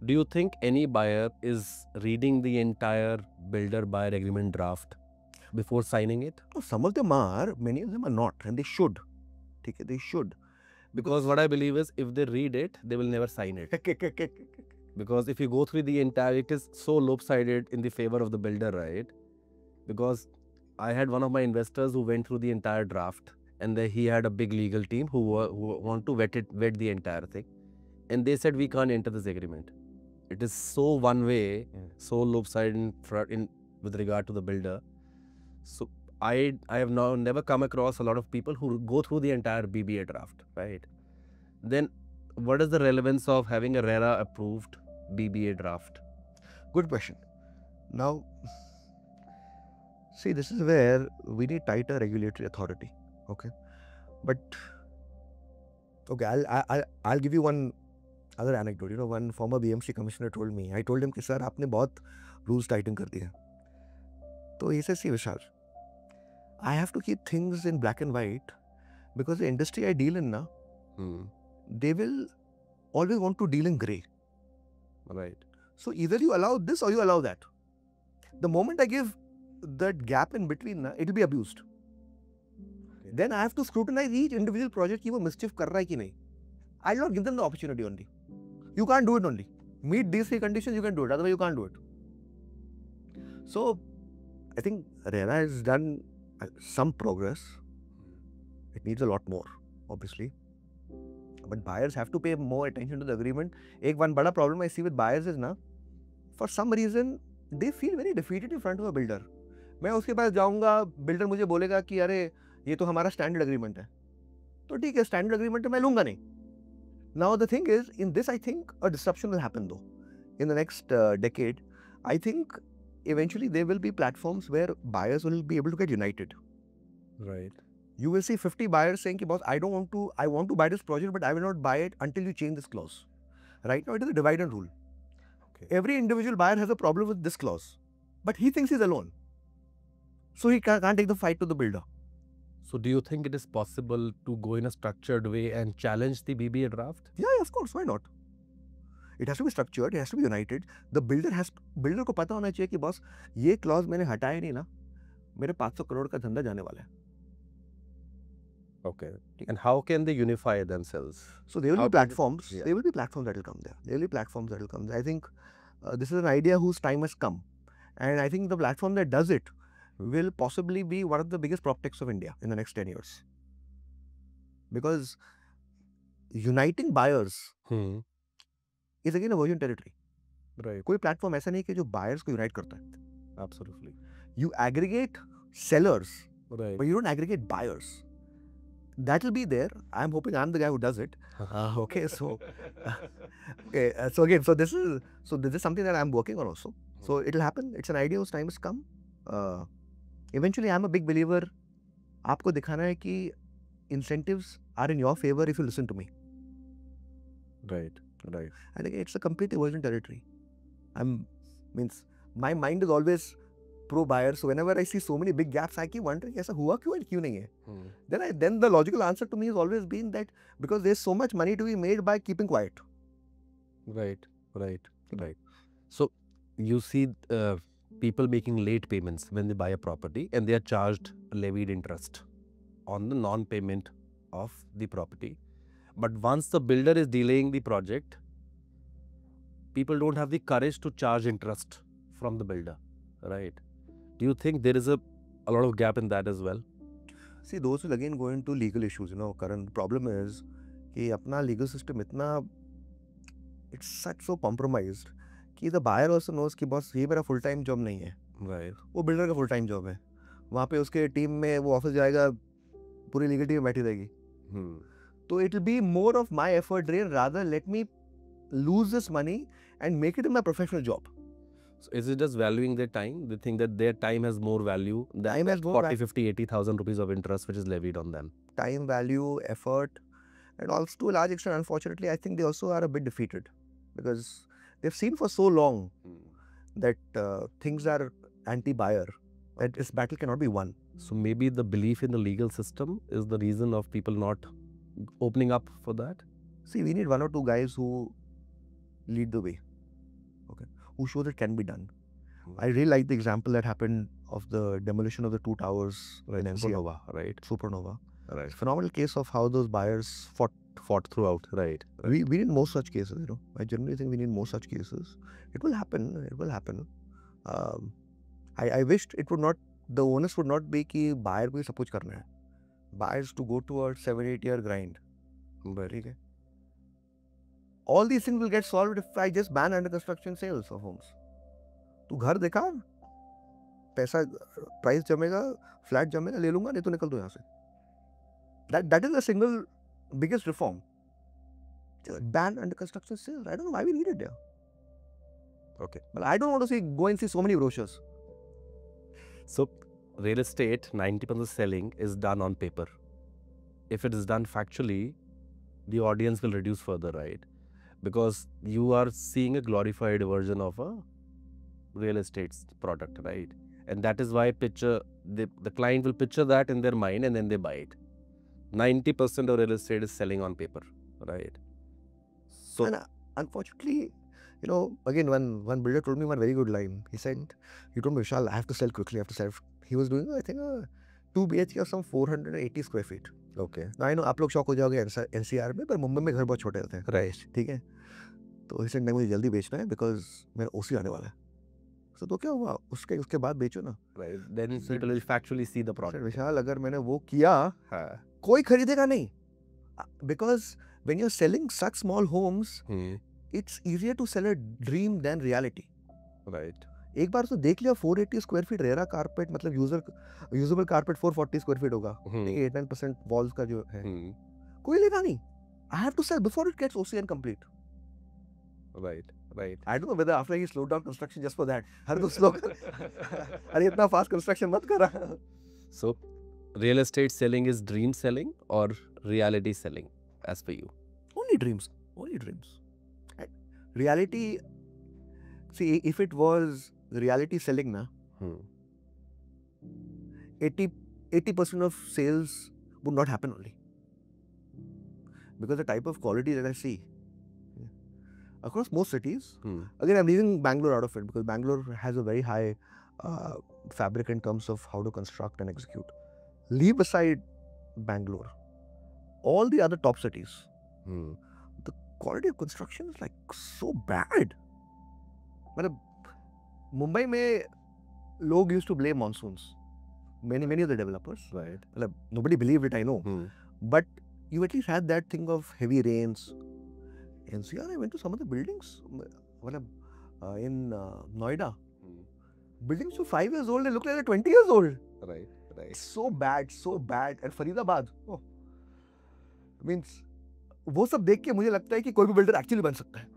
do you think any buyer is reading the entire builder-buyer agreement draft before signing it? No, some of them are, many of them are not, and they should. Okay, they should. Because what I believe is if they read it, they will never sign it. Because if you go through the entire, it is so lopsided in the favor of the builder, right? Because I had one of my investors who went through the entire draft, and he had a big legal team who want to vet the entire thing. And they said, we can't enter this agreement. It is so one way, so lopsided with regard to the builder. So I have now never come across a lot of people who go through the entire BBA draft, right? Then what is the relevance of having a RERA approved BBA draft? Good question. Now, see, this is where we need tighter regulatory authority. Okay, but okay, I'll give you one other anecdote. You know, one former BMC commissioner told me. I told him कि sir आपने बहुत rules tighten कर दिए. तो he says, see Vishal, I have to keep things in black and white because the industry I deal in now, they will always want to deal in grey. Right. So either you allow this or you allow that. The moment I give that gap in between, it will be abused. Then I have to scrutinize each individual project कि वो mischief कर रहा है कि नहीं. I'll not give them the opportunity only. You can't do it only. Meet these 3 conditions, you can do it. Otherwise, you can't do it. So, I think RERA has done some progress. It needs a lot more, obviously. But buyers have to pay more attention to the agreement. One bada problem I see with buyers is na, for some reason they feel very defeated in front of a builder. मैं उसके पास जाऊंगा, builder मुझे बोलेगा कि अरे ये तो हमारा स्टैंडर्ड एग्रीमेंट है, तो ठीक है स्टैंडर्ड एग्रीमेंट मैं लूंगा नहीं. Now the thing is, in this I think a disruption will happen though. In the next decade, I think eventually there will be platforms where buyers will be able to get united. Right. You will see 50 buyers saying, boss, I want to buy this project, but I will not buy it until you change this clause. Right now, it is a divide and rule. Okay. Every individual buyer has a problem with this clause, but he thinks he's alone. So he can't take the fight to the builder. So do you think it is possible to go in a structured way and challenge the BBA draft? Yeah, of course. Why not? It has to be structured. It has to be united. The builder को पता होना चाहिए कि boss ये clause मैंने हटाया नहीं ना, मेरे 500 करोड़ का धंधा जाने वाला है. Okay. And how can they unify themselves? So there will How be can platforms. yeah. There will be platforms that will come there. There will be platforms that will come there. I think this is an idea whose time has come, and I think the platform that does it will possibly be one of the biggest proptechs of India in the next 10 years. Because uniting buyers is again a virgin territory. Right. कोई platform ऐसा नहीं कि जो buyers को unite करता है. Absolutely. You aggregate sellers, Right. but you don't aggregate buyers. That will be there. I'm hoping I'm the guy who does it. Okay, so so again, so this is something that I'm working on also. So it'll happen. It's an idea whose time has come. Eventually, I'm a big believer. आपको दिखाना है कि incentives are in your favor if you listen to me. Right. Right. I think it's a completely virgin territory. My mind is always pro buyer. So whenever I see so many big gaps, I keep wondering, ऐसा हुआ क्यों and क्यों नहीं है? Then the logical answer to me has always been that because there's so much money to be made by keeping quiet. Right. So you see people making late payments when they buy a property and they are charged levied interest on the non-payment of the property. But once the builder is delaying the project, people don't have the courage to charge interest from the builder, right? Do you think there is a lot of gap in that as well? See, those will again go into legal issues. Current problem is कि अपना legal system इतना it's such so compromised कि the buyer also knows कि boss ये मेरा full time job नहीं है. Right. वो builder का full time job है. वहाँ पे उसके टीम में वो ऑफिस जाएगा, पूरी legal team बैठी रहेगी. So it will be more of my effort drain rather let me lose this money and make it in my professional job. So is it just valuing their time? They think that their time has more value than Time has more 40, 50, 80,000 rupees of interest which is levied on them. Time, value, effort, and also to a large extent, unfortunately, I think they also are a bit defeated because they've seen for so long that things are anti-buyer, that this battle cannot be won. So maybe the belief in the legal system is the reason of people not opening up for that? See, we need one or two guys who lead the way, okay, who show that it can be done. I really like the example that happened of the demolition of the two towers in NCR. Supernova, right? Supernova. Right. Phenomenal case of how those buyers fought throughout. Right. We need more such cases, I generally think we need more such cases. It will happen. I wished it would not, the onus would not be कि buyer को ही सब कुछ करना है. Buyers to go to a 7-8 year grind. ठीक है. All these things will get solved if I just ban under construction sales of homes. तू घर देखा, पैसा प्राइस जमेगा, फ्लैट जमेगा, ले लूंगा, नहीं तो निकल दो यहाँ से. That is the single biggest reform. Just ban under construction sales. I don't know why we need it there. Okay. But I don't want to go and see so many brochures. So real estate, 90% of selling is done on paper. If it is done factually, the audience will reduce further, right? Because you are seeing a glorified version of a real estate product, right? And that is why the client will picture that in their mind and then they buy it. 90% of real estate is selling on paper, right? So, and unfortunately, again, one builder told me one very good line. He said, he told me, Vishal, I have to sell quickly. He was doing, I think, 2 BHK of some 480 square feet. okay. Now, I know आप लोग shock हो जाओगे NCR में, पर मुंबई में घर बहुत छोटे होते हैं. Right. ठीक है. तो he said, नहीं मुझे जल्दी बेचना है because मेरा OC आने वाला है. So तो क्या हुआ, उसके बाद बेचो ना. Right. Then Said- people will factually see the Sir, product. विशाल अगर मैंने वो किया कोई खरीदेगा नहीं. Because when you're selling such small homes, it's easier to sell a dream than reality. Right. एक बार तो देख लिया 480 स्क्वायर फीट रेरा कारपेट, मतलब यूजेबल कारपेट 440 स्क्वायर फीट होगा. 8-9% वॉल्स का जो है, कोई लेगा नहीं. I have to sell before it gets OC and complete. Right. Right. I don't know whether after he slowed down construction just for that. हर तो slow अरे इतना fast construction मत करा. So, real estate selling is dream selling or reality selling, as per you? Only dreams. Only dreams. Reality. See, if it was reality selling, na, 80% of sales would not happen only. Because the type of quality that I see across most cities, again, I'm leaving Bangalore out of it because Bangalore has a very high fabric in terms of how to construct and execute. Leave aside Bangalore, all the other top cities, the quality of construction is like so bad. मतलब मुंबई में लोग used to blame monsoons. Many of the developers. Right. मतलब nobody believed it, I know. But you at least had that thing of heavy rains. NCR, I went to some of the buildings. In Noida. Buildings were 5 years old, they look like they're 20 years old. Right. Right. So bad, so bad. And Faridabad. Oh. Means, वो सब देख के मुझे लगता है कि कोई भी बिल्डर एक्चुअली बन सकता है.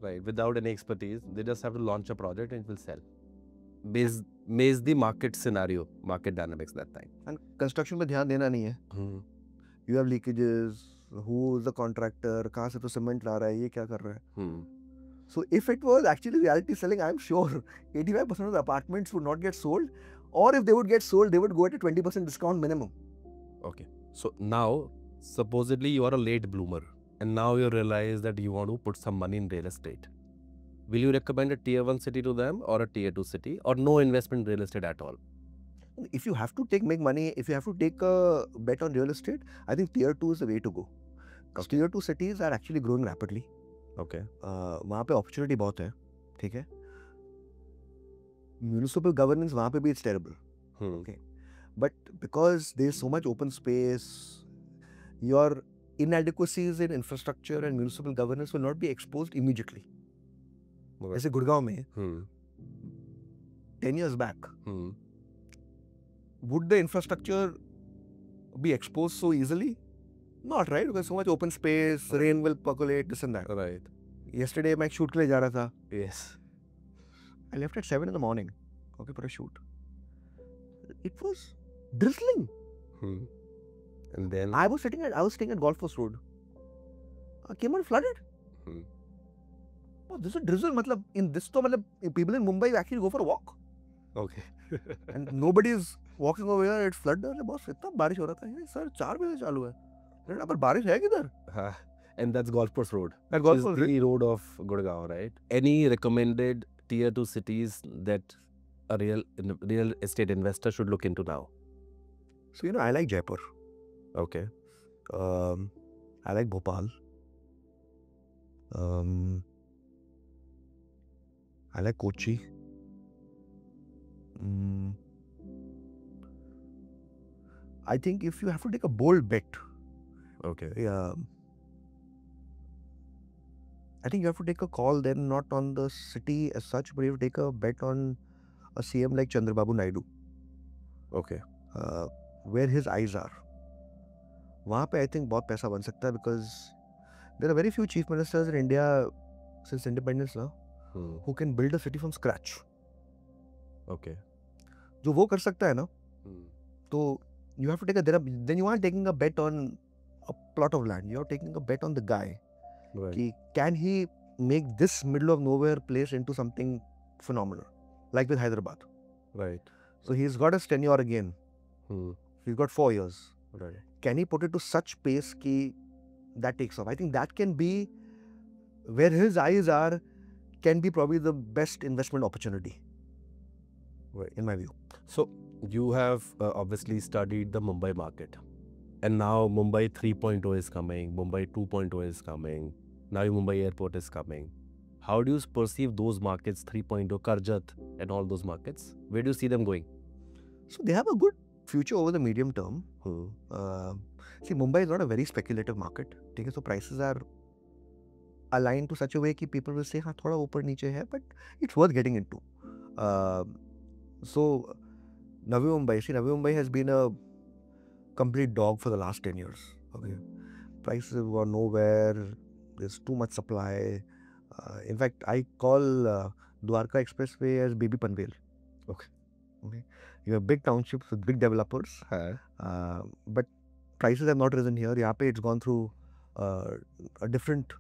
Right. Without any expertise, they just have to launch a project and it will sell. Based the market scenario, market dynamics that time. And construction पे ध्यान देना नहीं है. You have leakages. Who is the contractor? कहाँ से तो cement ला रहा है? ये क्या कर रहा है? So if it was actually reality selling, I'm sure 85% of the apartments would not get sold, or if they would get sold, they would go at a 20% discount minimum. Okay. So now, supposedly you are a late bloomer and now you realize that you want to put some money in real estate. Will you recommend a tier 1 city to them or a tier 2 city or no investment in real estate at all? If you have to make money, if you have to take a bet on real estate, I think tier 2 is the way to go. Because tier 2 cities are actually growing rapidly. Okay. वहाँ पे opportunity बहुत है, ठीक है? Municipal governance वहाँ पे भी it's terrible. Okay. But because there is so much open space, your inadequacies in infrastructure and municipal governance will not be exposed immediately. जैसे गुड़गांव में 10 years back, would the infrastructure be exposed so easily? Not, right? Because so much open space, rain will percolate, this and that. Right. Yesterday, मैं shoot के लिए जा रहा था. Yes. I left at 7 in the morning. Okay, for a shoot. It was drizzling. And then I was staying at Golf Course Road. I came out flooded. Oh, this is a drizzle. मतलब in this तो मतलब people in Mumbai actually go for a walk. okay. And nobody is walking over here. It's flooded. अरे boss इतना बारिश हो रहा था. Sir 4 बजे चालू है. अरे पर बारिश है किधर? And that's Golf Course Road. That Golf Is Course the road of Gurgaon, right? Any recommended tier 2 cities that a real estate investor should look into now? So I like Jaipur. Okay. I like Bhopal. I like Kochi. I think if you have to take a bold bet, Okay. I think you have to take a call then not on the city as such, but you have to take a bet on a CM like Chandrababu Naidu, Okay. where his eyes are. वहाँ पे I think बहुत पैसा बन सकता है because there are very few chief ministers in India since independence now who can build a city from scratch. Okay. जो वो कर सकता है ना, तो you have to take then you aren't taking a bet on a plot of land. You're taking a bet on the guy. Right. कि can he make this middle of nowhere place into something phenomenal, like with Hyderabad. Right. So he's got his tenure again. He's got 4 years. Right. Can he put it to such pace कि that takes off? I think that can be where his eyes are, can be probably the best investment opportunity. Right. In my view. So you have obviously studied the Mumbai market, and now Mumbai 3.0 is coming, Mumbai 2.0 is coming, now Mumbai airport is coming. How do you perceive those markets 3.0, Karjat, and all those markets? Where do you see them going? So they have a good future over the medium term. See, Mumbai is not a very speculative market. Okay, so prices are aligned to such a way that people will say, "हाँ, थोड़ा ऊपर नीचे है," but it's worth getting into. So Navi Mumbai has been a complete dog for the last 10 years. Okay, prices have gone nowhere. There's too much supply. In fact, I call Dwarka Expressway as baby Panvel. Okay. You have big townships with big developers, but prices have not risen here. Yahan pe it's gone through a different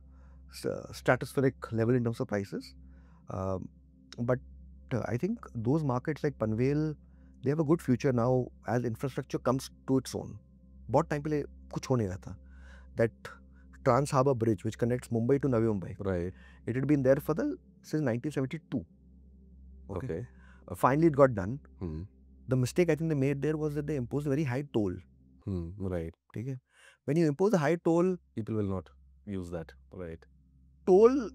stratospheric level in terms of prices. But I think those markets like Panvel, they have a good future now as infrastructure comes to its own. बहुत time पहले कुछ हो नहीं रहा था. That Trans Harbour Bridge, which connects Mumbai to Navi Mumbai, Right. it had been there since 1972. Okay. Finally, it got done. Hmm. The mistake I think they made there was that they imposed a very high toll. Right. Okay? When you impose a high toll, People will not use that. Right. toll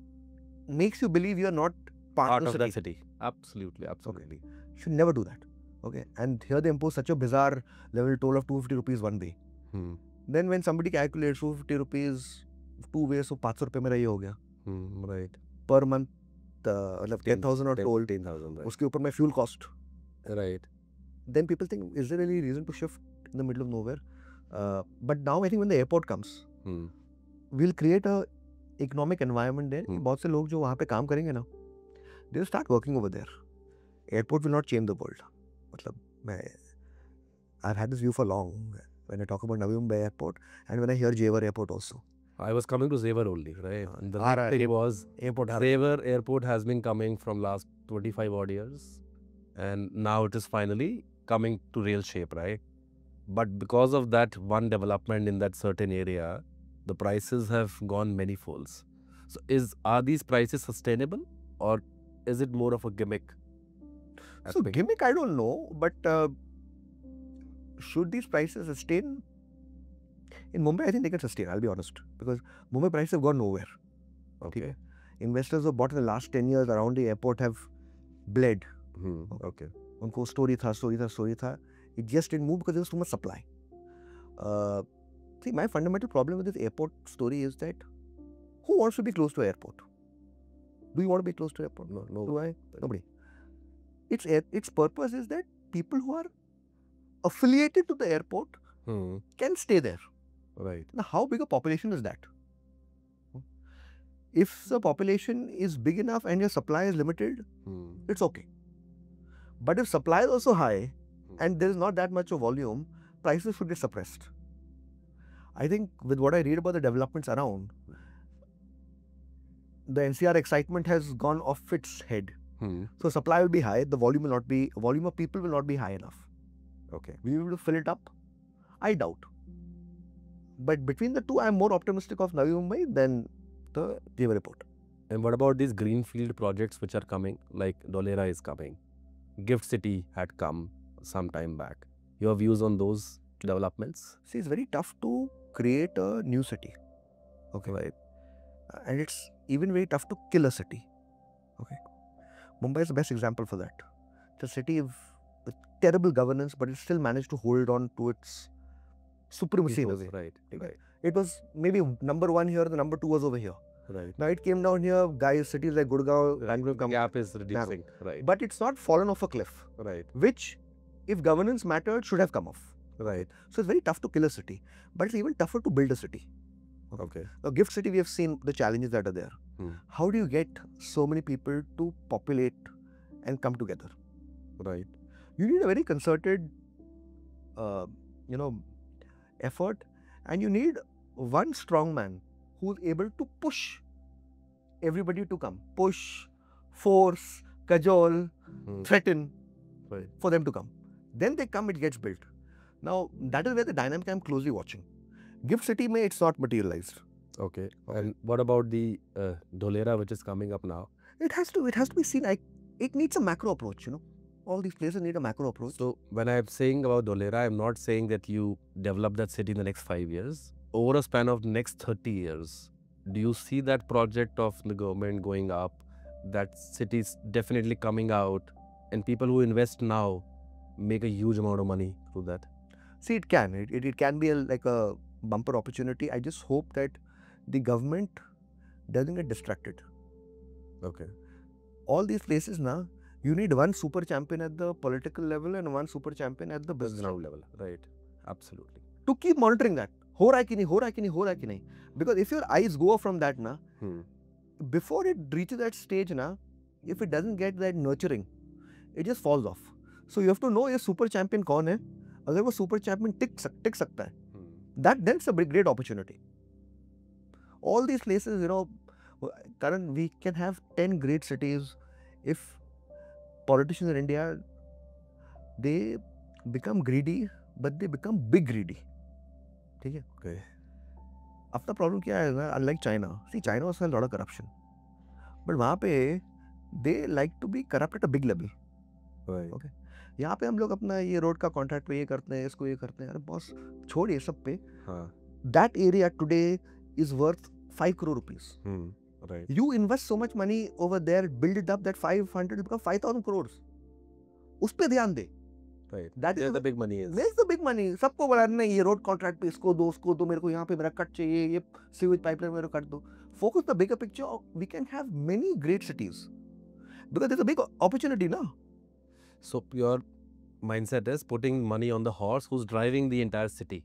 makes you believe you are not part of the that city. city. Absolutely. Absolutely. You should never do that. Okay? And here they impose such a bizarre level toll of 250 rupees one way. Hmm. Then when somebody calculates 250 rupees two ways, so 500 रुपए मेरा ये हो गया Right. per month. मतलब 10,000 और toll, 10,000. Right. उसके ऊपर मैं fuel cost. Right. Then people think, is there any reason to shift in the middle of nowhere? But now I think when the airport comes, Hmm. we'll create a economic environment there. बहुत से लोग जो वहाँ पे काम करेंगे ना, they'll start working over there. Airport will not change the world. मतलब I've had this view for long when I talk about Navi Mumbai Airport and when I hear Jewar Airport also. I was coming to Xavier only, right? And the हाँ, next thing was Airport Xavier Airport has been coming from last 25 odd years, and now it is finally coming to real shape, right? But because of that one development in that certain area, the prices have gone many folds. So are these prices sustainable, or is it more of a gimmick? So gimmick, I don't know, but should these prices sustain? In Mumbai, I think they can sustain, I'll be honest. Because Mumbai prices have gone nowhere. Okay. Investors who bought in the last 10 years around the airport have bled. Okay. उनको story था. It just didn't move because there was too much supply. See, my fundamental problem with this airport story is that who wants to be close to an airport? Do you want to be close to an airport? No. Do I? Nobody. Its purpose is that people who are affiliated to the airport can stay there. Right. Now, how big a population is that? If the population is big enough and your supply is limited, it's okay. But if supply is also high and there is not that much of volume, prices should get suppressed. I think with what I read about the developments around, the NCR excitement has gone off its head. So supply will be high, the volume of people will not be high enough. Okay. Will we be able to fill it up? I doubt. But between the two, I am more optimistic of Navi Mumbai than the Jewar Airport. And what about these greenfield projects which are coming, like Dholera is coming? Gift City had come some time back. Your views on those developments? See, it's very tough to create a new city. Okay, right? And it's even very tough to kill a city. Okay. Mumbai is the best example for that. It's a city with terrible governance, but it still managed to hold on to its supremacy in a way. Right. It was maybe number one here, the number two was over here. Right. Now it came down here, guys, cities like Gurgaon, Bangalore come. Gap is reducing. Right. But it's not fallen off a cliff. Right. Which, if governance mattered, should have come off. Right. So it's very tough to kill a city. But it's even tougher to build a city. Okay. Now, Gift City, we have seen the challenges that are there. How do you get so many people to populate and come together? Right. You need a very concerted, effort, and you need one strong man who's able to push everybody to come. Push, force, cajole, threaten for them to come. Then they come, it gets built. Now, that is where the dynamic I'm closely watching. Gift City, it's not materialized. Okay. And what about the Dholera which is coming up now? It has to be seen. It needs a macro approach, All these places need a macro approach. So when I'm saying about Dholera, I'm not saying that you develop that city in the next 5 years. Over a span of next 30 years, do you see that project of the government going up, that cities definitely coming out And people who invest now make a huge amount of money through that. See, it can. It can be like a bumper opportunity. I just hope that the government doesn't get distracted. Okay. All these places now, you need one super champion at the political level and one super champion at the business Ground level. Right. Absolutely. to keep monitoring that. हो रहा है कि नहीं, हो रहा है कि नहीं, हो रहा है कि नहीं. Because if your eyes go off from that ना, before it reaches that stage ना, if it doesn't get that nurturing, it just falls off. So you have to know ये super champion कौन है. अगर वो super champion टिक सकता है, then it's a great opportunity. All these places, you know, Karan, we can have 10 great cities if politicians in India, they become greedy, but they become big greedy. ठीक है? Okay. अपना problem क्या है ना, unlike China. See, China also has a lot of corruption. But वहाँ पे they like to be corrupt at a big level. Right. Okay. यहाँ पे हम लोग अपना ये रोड का कॉन्ट्रैक्ट पे ये करते हैं, इसको ये करते हैं. अरे बॉस, छोड़ ये सब पे. हाँ. That area today is worth 5 crore rupees. Right. You invest so much money over there, build it up, that 500 will become 5,000 crores. उस पे ध्यान दे. Right. That Where is the big money is. Where's the big money? सबको बोला नहीं, ये road contract पे इसको दो, मेरे को यहाँ पे मेरा कट चाहिए, ये सीवेज पाइपलाइन मेरे को कट दो. Focus the bigger picture. We can have many great cities because there's a big opportunity now. So your mindset is putting money on the horse who's driving the entire city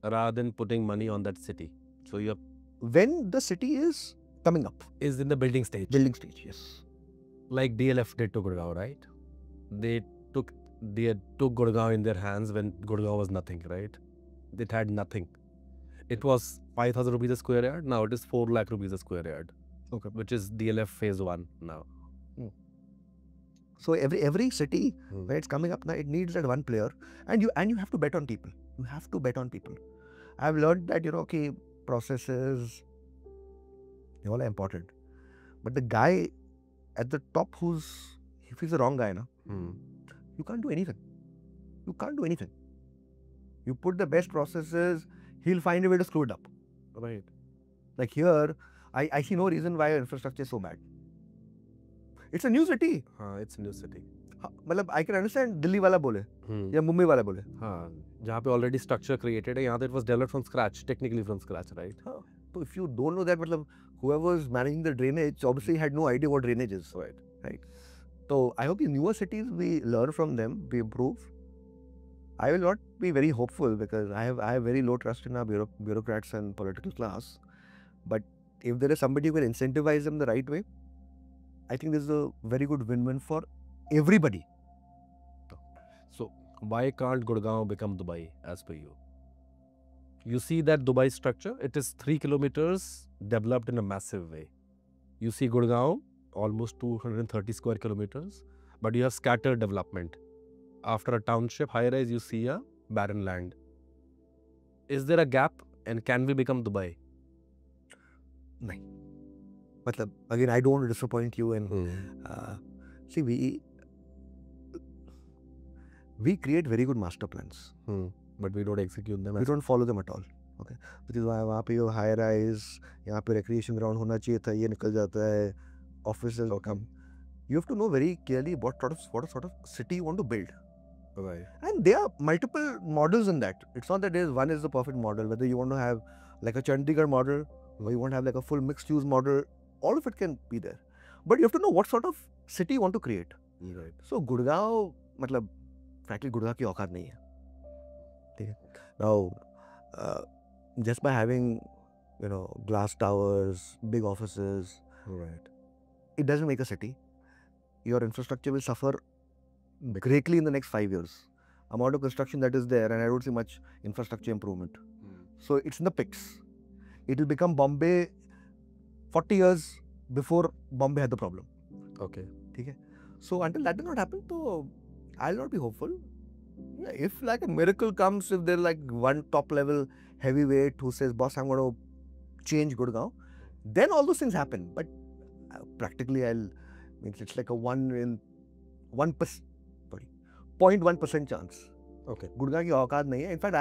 rather than putting money on that city. So you're When the city is coming up, is in the building stage. building stage, yes. Like DLF did to Gurgaon, right? They took Gurgaon in their hands when Gurgaon was nothing, right? It had nothing. It was 5,000 rupees a square yard. Now it is 4 lakh rupees a square yard. Okay. Which is DLF phase 1 now. So every city when it's coming up now, it needs that one player, and you have to bet on people. You have to bet on people. I've learned that, you know, okay, processes, they all are important, but the guy at the top if he's the wrong guy, na, you can't do anything. You can't do anything. You put the best processes, he'll find a way to screw it up. Right. Like here, I see no reason why our infrastructure is so bad. It's a new city. It's a new city. मतलब I can understand Delhi वाला बोले या मुंबई वाला बोले. हाँ, जहाँ पे already structure created है, यहाँ पे it was developed from scratch, technically from scratch, right? So if you don't know that, मतलब whoever was managing the drainage obviously had no idea what drainage is. Right. So I hope in newer cities we learn from them, we improve. I will not be very hopeful because I have very low trust in our bureaucrats and political class. But if there is somebody who can incentivize them the right way, I think this is a very good win-win for everybody. So why can't Gurgaon become Dubai as per you? You see that Dubai structure, it is 3 kilometers developed in a massive way. You see Gurgaon, almost 230 square kilometers, but you have scattered development. After a township high-rise, you see a barren land. Is there a gap and can we become Dubai? No. Matlab, again, I don't want to disappoint you and see, we create very good master plans. But we don't execute them. We don't follow them at all. Okay. Which is why वहाँ पे ये high rise, यहाँ पे recreation ground होना चाहिए था, ये निकल जाता है, offices come. You have to know very clearly what sort of city you want to build. Right. And there are multiple models in that. It's not that one is the perfect model. Whether you want to have like a Chandigarh model, or you want to have like a full mixed use model, all of it can be there. But you have to know what sort of city you want to create. Right. So Gurgaon, मतलब frankly Gurgaon की औकात नहीं है. ठीक है. Now, just by having, you know, glass towers, big offices, Right. it doesn't make a city. Your infrastructure will suffer greatly in the next 5 years. Amount of construction that is there, and I don't see much infrastructure improvement. So it's in the pits. It will become Bombay 40 years before Bombay had the problem. Okay. Okay. So until that does not happen, so I'll not be hopeful. Yeah, if like a miracle comes, if there's like one top level heavyweight who says, boss, I'm going to change Gurgaon, then all those things happen. But practically, it's like a 0.1% chance. Okay. Gurgaon की औकात नहीं है. In fact,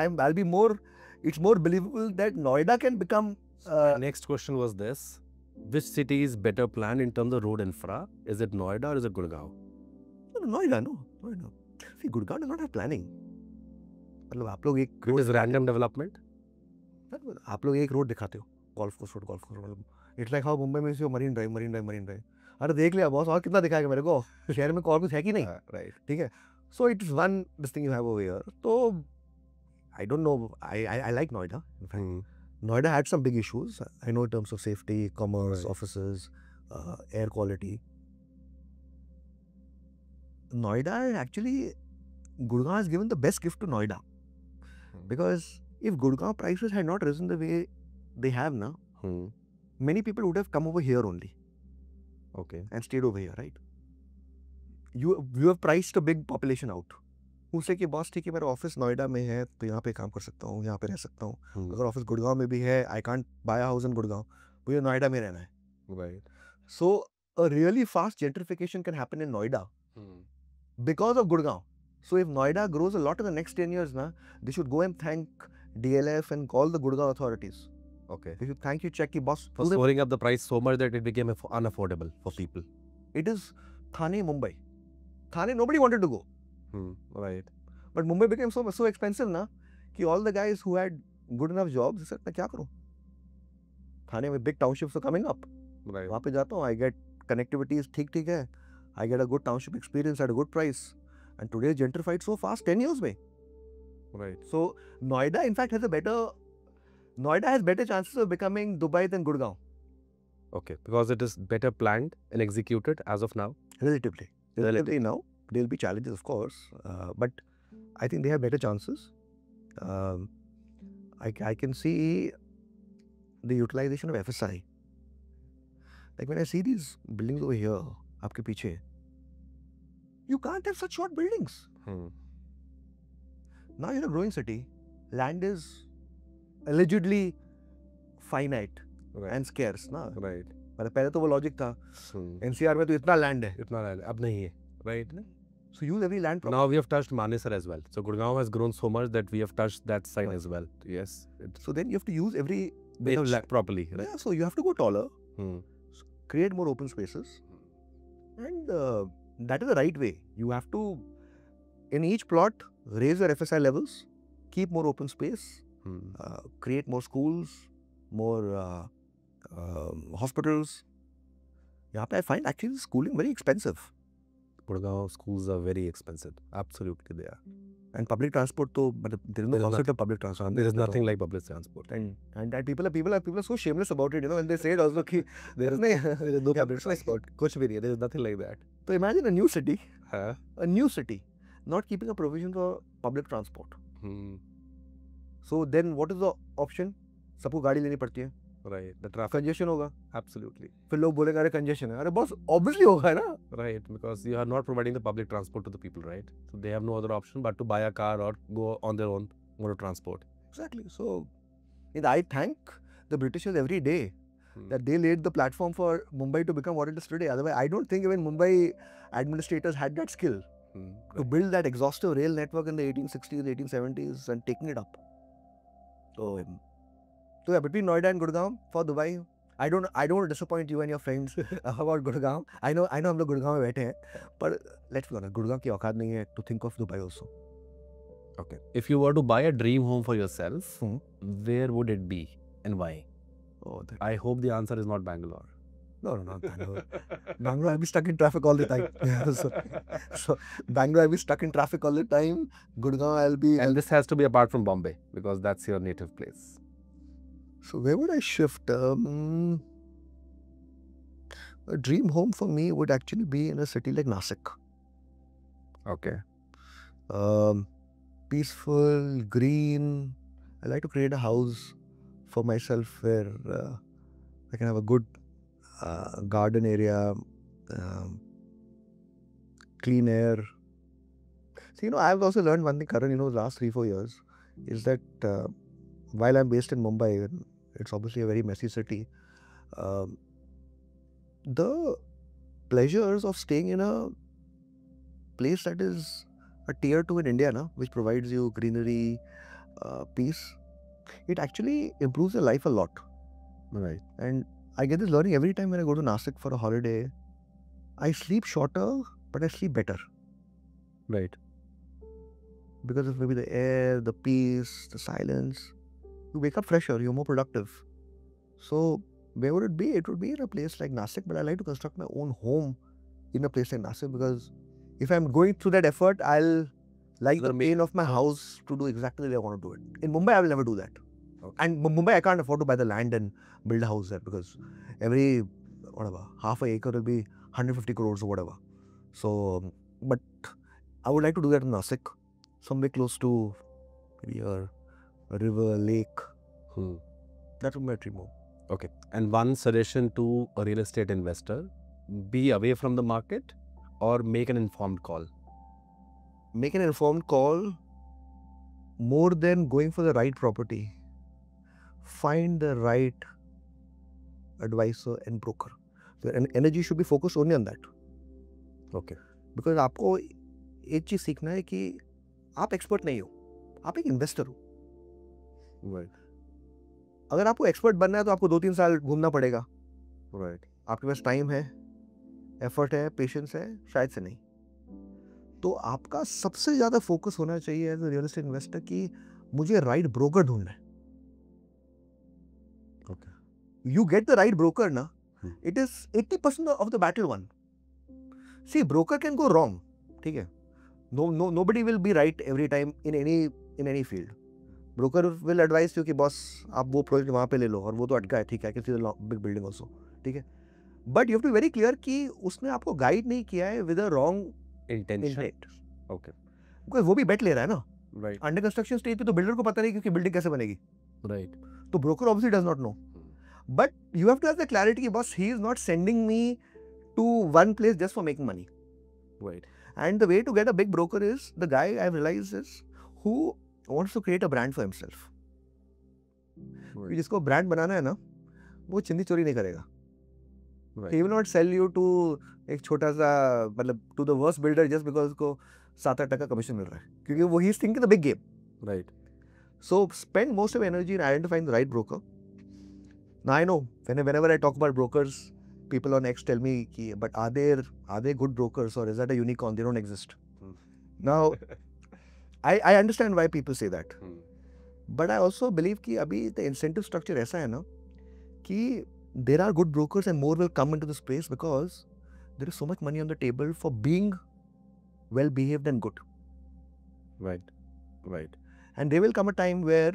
it's more believable that Noida can become. Next question was this. Which city is better planned in terms of road infra? Is it Noida or is it Gurgaon? Noida, no. Noida. See, Gurgaon does not have planning. मतलब आप लोग एक It is random development. आप लोग एक road दिखाते हो, golf course road, मतलब इट्स लाइक हाउ मुंबई में से मरीन ड्राइव. अरे देख लिया बॉस, और कितना दिखाएगा मेरे को, शहर में और कुछ है कि नहीं. Right. ठीक है. So it is one this thing you have over here. So I don't know. I like Noida. In fact, Noida had some big issues. I know in terms of safety, commerce, offices, air quality. Noida actually, Gurgaon has given the best gift to Noida. Because if Gurgaon prices had not risen the way they have now, many people would have come over here only. Okay. And stayed over here, right? You have priced a big population out. उसे कि boss ठीक है मेरा office Noida में है तो यहाँ पे काम कर सकता हूँ, यहाँ पे रह सकता हूँ. अगर ऑफिस गुड़गांव में भी है, I can't buy a house in Gurgaon, मुझे नोएडा में रहना है. Right. So a really fast gentrification can happen in Noida because of Gurgaon. So if Noida grows a lot in the next 10 years, they should go and thank DLF and call the Gurgaon authorities. Okay. They should thank you, check your boss. For soaring up the price so much that it became unaffordable for people. It is Thane, Mumbai. Thane, nobody wanted to go. Right. But Mumbai became so expensive na, कि all the guys who had good enough jobs, they said, मैं क्या करूँ? Thane में big townships are coming up. Right. वहाँ पे जाता हूँ, I get connectivity ठीक है. I get a good township experience at a good price. And today gentrified so fast, 10 years में. Right. So Noida in fact has better chances of becoming Dubai than Gurgaon. Okay. Because it is better planned and executed as of now. Relatively now. There will be challenges, of course, but I think they have better chances. I can see the utilization of FSI. Like when I see these buildings over here, आपके पीछे, you can't have such short buildings. Now you're a growing city. Land is allegedly finite and scarce, ना? Right. पहले तो वो logic था. NCR में तो इतना लैंड है. इतना land अब नहीं है. Right. So use every land property. Now we have touched Manesar as well. So Gurgaon has grown so much that we have touched that side as well. Yes. So then you have to use every bit of land properly. Right. Yeah, so you have to go taller, create more open spaces, and that is the right way. You have to, in each plot, raise your FSI levels, keep more open space, create more schools, more hospitals. यहाँ पे I find actually schooling very expensive. Gurgaon schools are very expensive. Absolutely they are. And public transport तो मतलब there is no concept of public transport. There is nothing like public transport. And people are so shameless about it, when they say it also कि there is no public transport. कुछ भी नहीं. There is nothing like that. So imagine a new city not keeping a provision for public transport. So then what is the option? सबको गाड़ी लेनी पड़ती है. Right. The traffic. Congestion होगा. Absolutely. फिर लोग बोलेंगे अरे congestion है. अरे boss obviously होगा ना. Right. Because you are not providing the public transport to the people, right? So they have no other option but to buy a car or go on their own motor transport. Exactly. So I thank the Britishers every day that they laid the platform for Mumbai to become what it is today. Otherwise, I don't think even Mumbai administrators had that skill to build that exhaustive rail network in the 1860s, 1870s and taking it up. So yeah, between Noida and Gurgaon for Dubai, I don't want to disappoint you and your friends about Gurgaon. I know हम लोग गुड़गांव में बैठे हैं, but let's be honest, Gurgaon की औकात नहीं है to think of Dubai also. Okay. If you were to buy a dream home for yourself, where would it be and why? I hope the answer is not Bangalore. No, not Bangalore. Bangalore, I'll be stuck in traffic all the time. So Bangalore, I'll be stuck in traffic all the time. Gurgaon, I'll be... And this has to be apart from Bombay, because that's your native place. So where would I shift? A dream home for me would actually be in a city like Nasik. Okay. Peaceful, green. I like to create a house for myself where I can have a good garden area, clean air. See, I've also learned one thing, Karan, the last 3-4 years, is that while I'm based in Mumbai, it's obviously a very messy city, the pleasures of staying in a place that is a tier 2 in India, which provides you greenery, peace, it actually improves your life a lot. Right. And I get this learning every time when I go to Nasik for a holiday. I sleep shorter, but I sleep better. Right. Because of maybe the air, the peace, the silence. You wake up fresher, you're more productive. So where would it be? It would be in a place like Nasik, but I like to construct my own home in a place like Nasik because if I'm going through that effort, I'll like the pain of my house to do exactly the way I want to do it. In Mumbai, I will never do that. Okay. And Mumbai, I can't afford to buy the land and build a house there because every, whatever, half a acre will be 150 crores or whatever. So, but I would like to do that in Nasik, somewhere close to maybe a river, lake. That would be my dream home. Okay. And one suggestion to a real estate investor, be away from the market or make an informed call. Make an informed call more than going for the right property. Find the right advisor and broker. The energy should be focused only on that. Okay. Because आपको एक चीज सीखना है कि आप expert नहीं हो, आप एक इन्वेस्टर हो. Right. अगर आपको एक्सपर्ट बनना है तो आपको 2-3 साल घूमना पड़ेगा. Right. आपके पास टाइम है, एफर्ट है, पेशेंस है, शायद से नहीं. तो आपका सबसे ज्यादा फोकस होना चाहिए as a real estate investor कि मुझे राइट ब्रोकर ढूंढना है. Okay. You get the right broker, na? It is 80% of the battle won. See, broker can go wrong. ठीक है? Nobody will be right every time in any field. Broker will advise you कि boss आप वो project वहाँ पे ले लो और वो तो अटका है, ठीक है, किसी बिग बिल्डिंग ऑल्सो, ठीक है. But you have to very clear कि उसने आपको गाइड नहीं किया है with a wrong Intention. Intent. Okay. Because वो भी बेट ले रहा है ना. Right. अंडर कंस्ट्रक्शन स्टेज पे तो बिल्डर को पता नहीं कि बिल्डिंग कैसे बनेगी. Right. तो broker obviously does not know. But you have to have the clarity, boss, he is not sending me to one place just for making money. Right. And the way to get a big broker is, the guy I've realized is, who wants to create a brand for himself. Right. जिसको brand बनाना है ना, वो चिंदी चोरी नहीं करेगा. Right. He will not sell you to एक छोटा सा, मतलब to the worst builder just because उसको 7-8% कमीशन मिल रहा है. क्योंकि वो he is thinking the big game. Right. So spend most of your energy in identifying the right broker. Now I know whenever I talk about brokers, people on X tell me, but are they good brokers or is that a unicorn? They don't exist. Now I understand why people say that, but I also believe कि अभी the incentive structure ऐसा है ना कि there are good brokers and more will come into this space because there is so much money on the table for being well behaved and good. Right. Right. And there will come a time where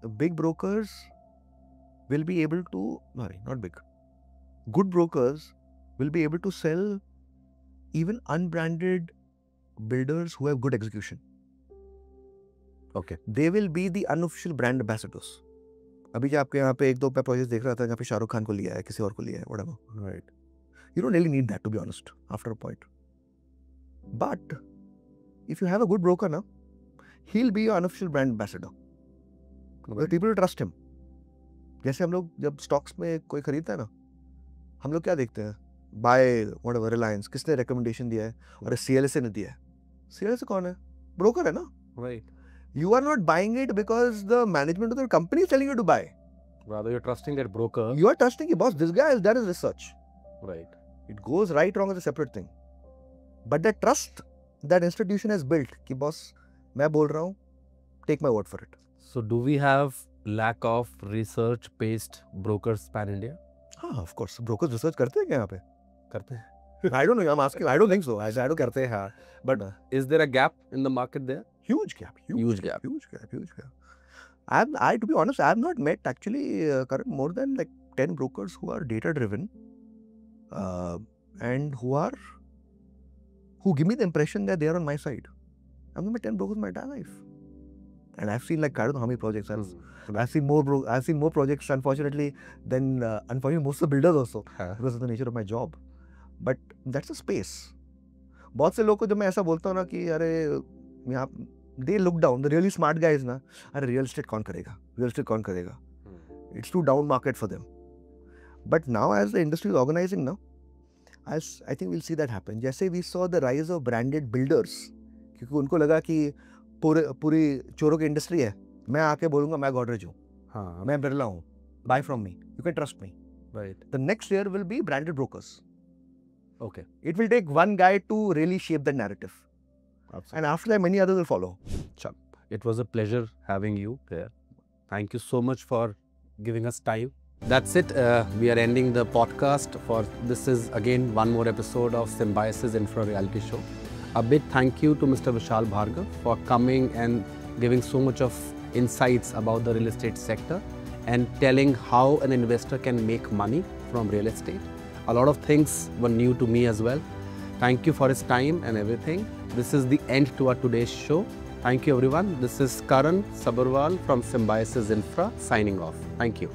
the big brokers will be able to, not big, good brokers will be able to sell even unbranded builders who have good execution. Okay. They will be the unofficial brand ambassadors. अभी जो आपके यहाँ पे 1-2 मैं project देख रहा था जहाँ पे शाहरुख खान को लिया है, किसी और को लिया है, whatever. Right. You don't really need that, to be honest, after a point. But if you have a good broker now, he'll be your unofficial brand ambassador. Because people will trust him. जैसे हम लोग जब stocks में कोई खरीदता है ना, हम लोग क्या देखते हैं, बाय व्हाटएवर रिलायंस, किसने रिकमेंडेशन दिया है, और CLSA ने दिया है. CLSA कौन है? ब्रोकर है ना. Right. You are not buying it because the management of the company is telling you to buy. Rather, you're trusting that broker. You are trusting कि boss, this guy has done his research. Right. It goes right, wrong is a separate thing. But the trust that institution has built कि boss, मैं बोल रहा हूँ, take my word for it. So, do we have lack of research-based brokers pan India? हाँ, of course. Brokers research करते हैं क्या यहाँ पे? करते हैं. I don't know. I'm asking. I don't think so. I don't करते हैं हाँ. But Is there a gap in the market there? huge gap. Huge gap. Huge gap. I to be honest, I have not met actually Karan, more than like 10 brokers who are data driven, and who give me the impression that they are on my side. I've not met 10 brokers in my entire life, and I've seen like I don't know how many projects. I've seen more projects, unfortunately, than unfortunately most of the builders also, because of the nature of my job. But that's a space. बहुत से लोग को जब मैं ऐसा बोलता हूँ ना कि अरे यहाँ they look down, the really smart guys ना, अरे real estate कौन करेगा? It's too down market for them. But now as the industry is organizing now, as I think we'll see that happen. जैसे we saw the rise of branded builders, क्योंकि उनको लगा कि पूरी चोरों की इंडस्ट्री है, मैं आके बोलूँगा मैं गॉडरेज हूँ, मैं बिरला हूँ, buy from me, you can trust me. Right. The next year will be branded brokers. Okay. It will take one guy to really shape the narrative. And after that, many others will follow. Chuck, it was a pleasure having you there. Thank you so much for giving us time. That's it. We are ending the podcast for this is again one more episode of Symbiosis Infra Reality Show. A big thank you to Mr. Vishal Bhargav for coming and giving so much of insights about the real estate sector and telling how an investor can make money from real estate. A lot of things were new to me as well. Thank you for his time and everything. This is the end to our today's show. Thank you everyone. This is Karan Sabharwal from Symbiosis Infra signing off. Thank you.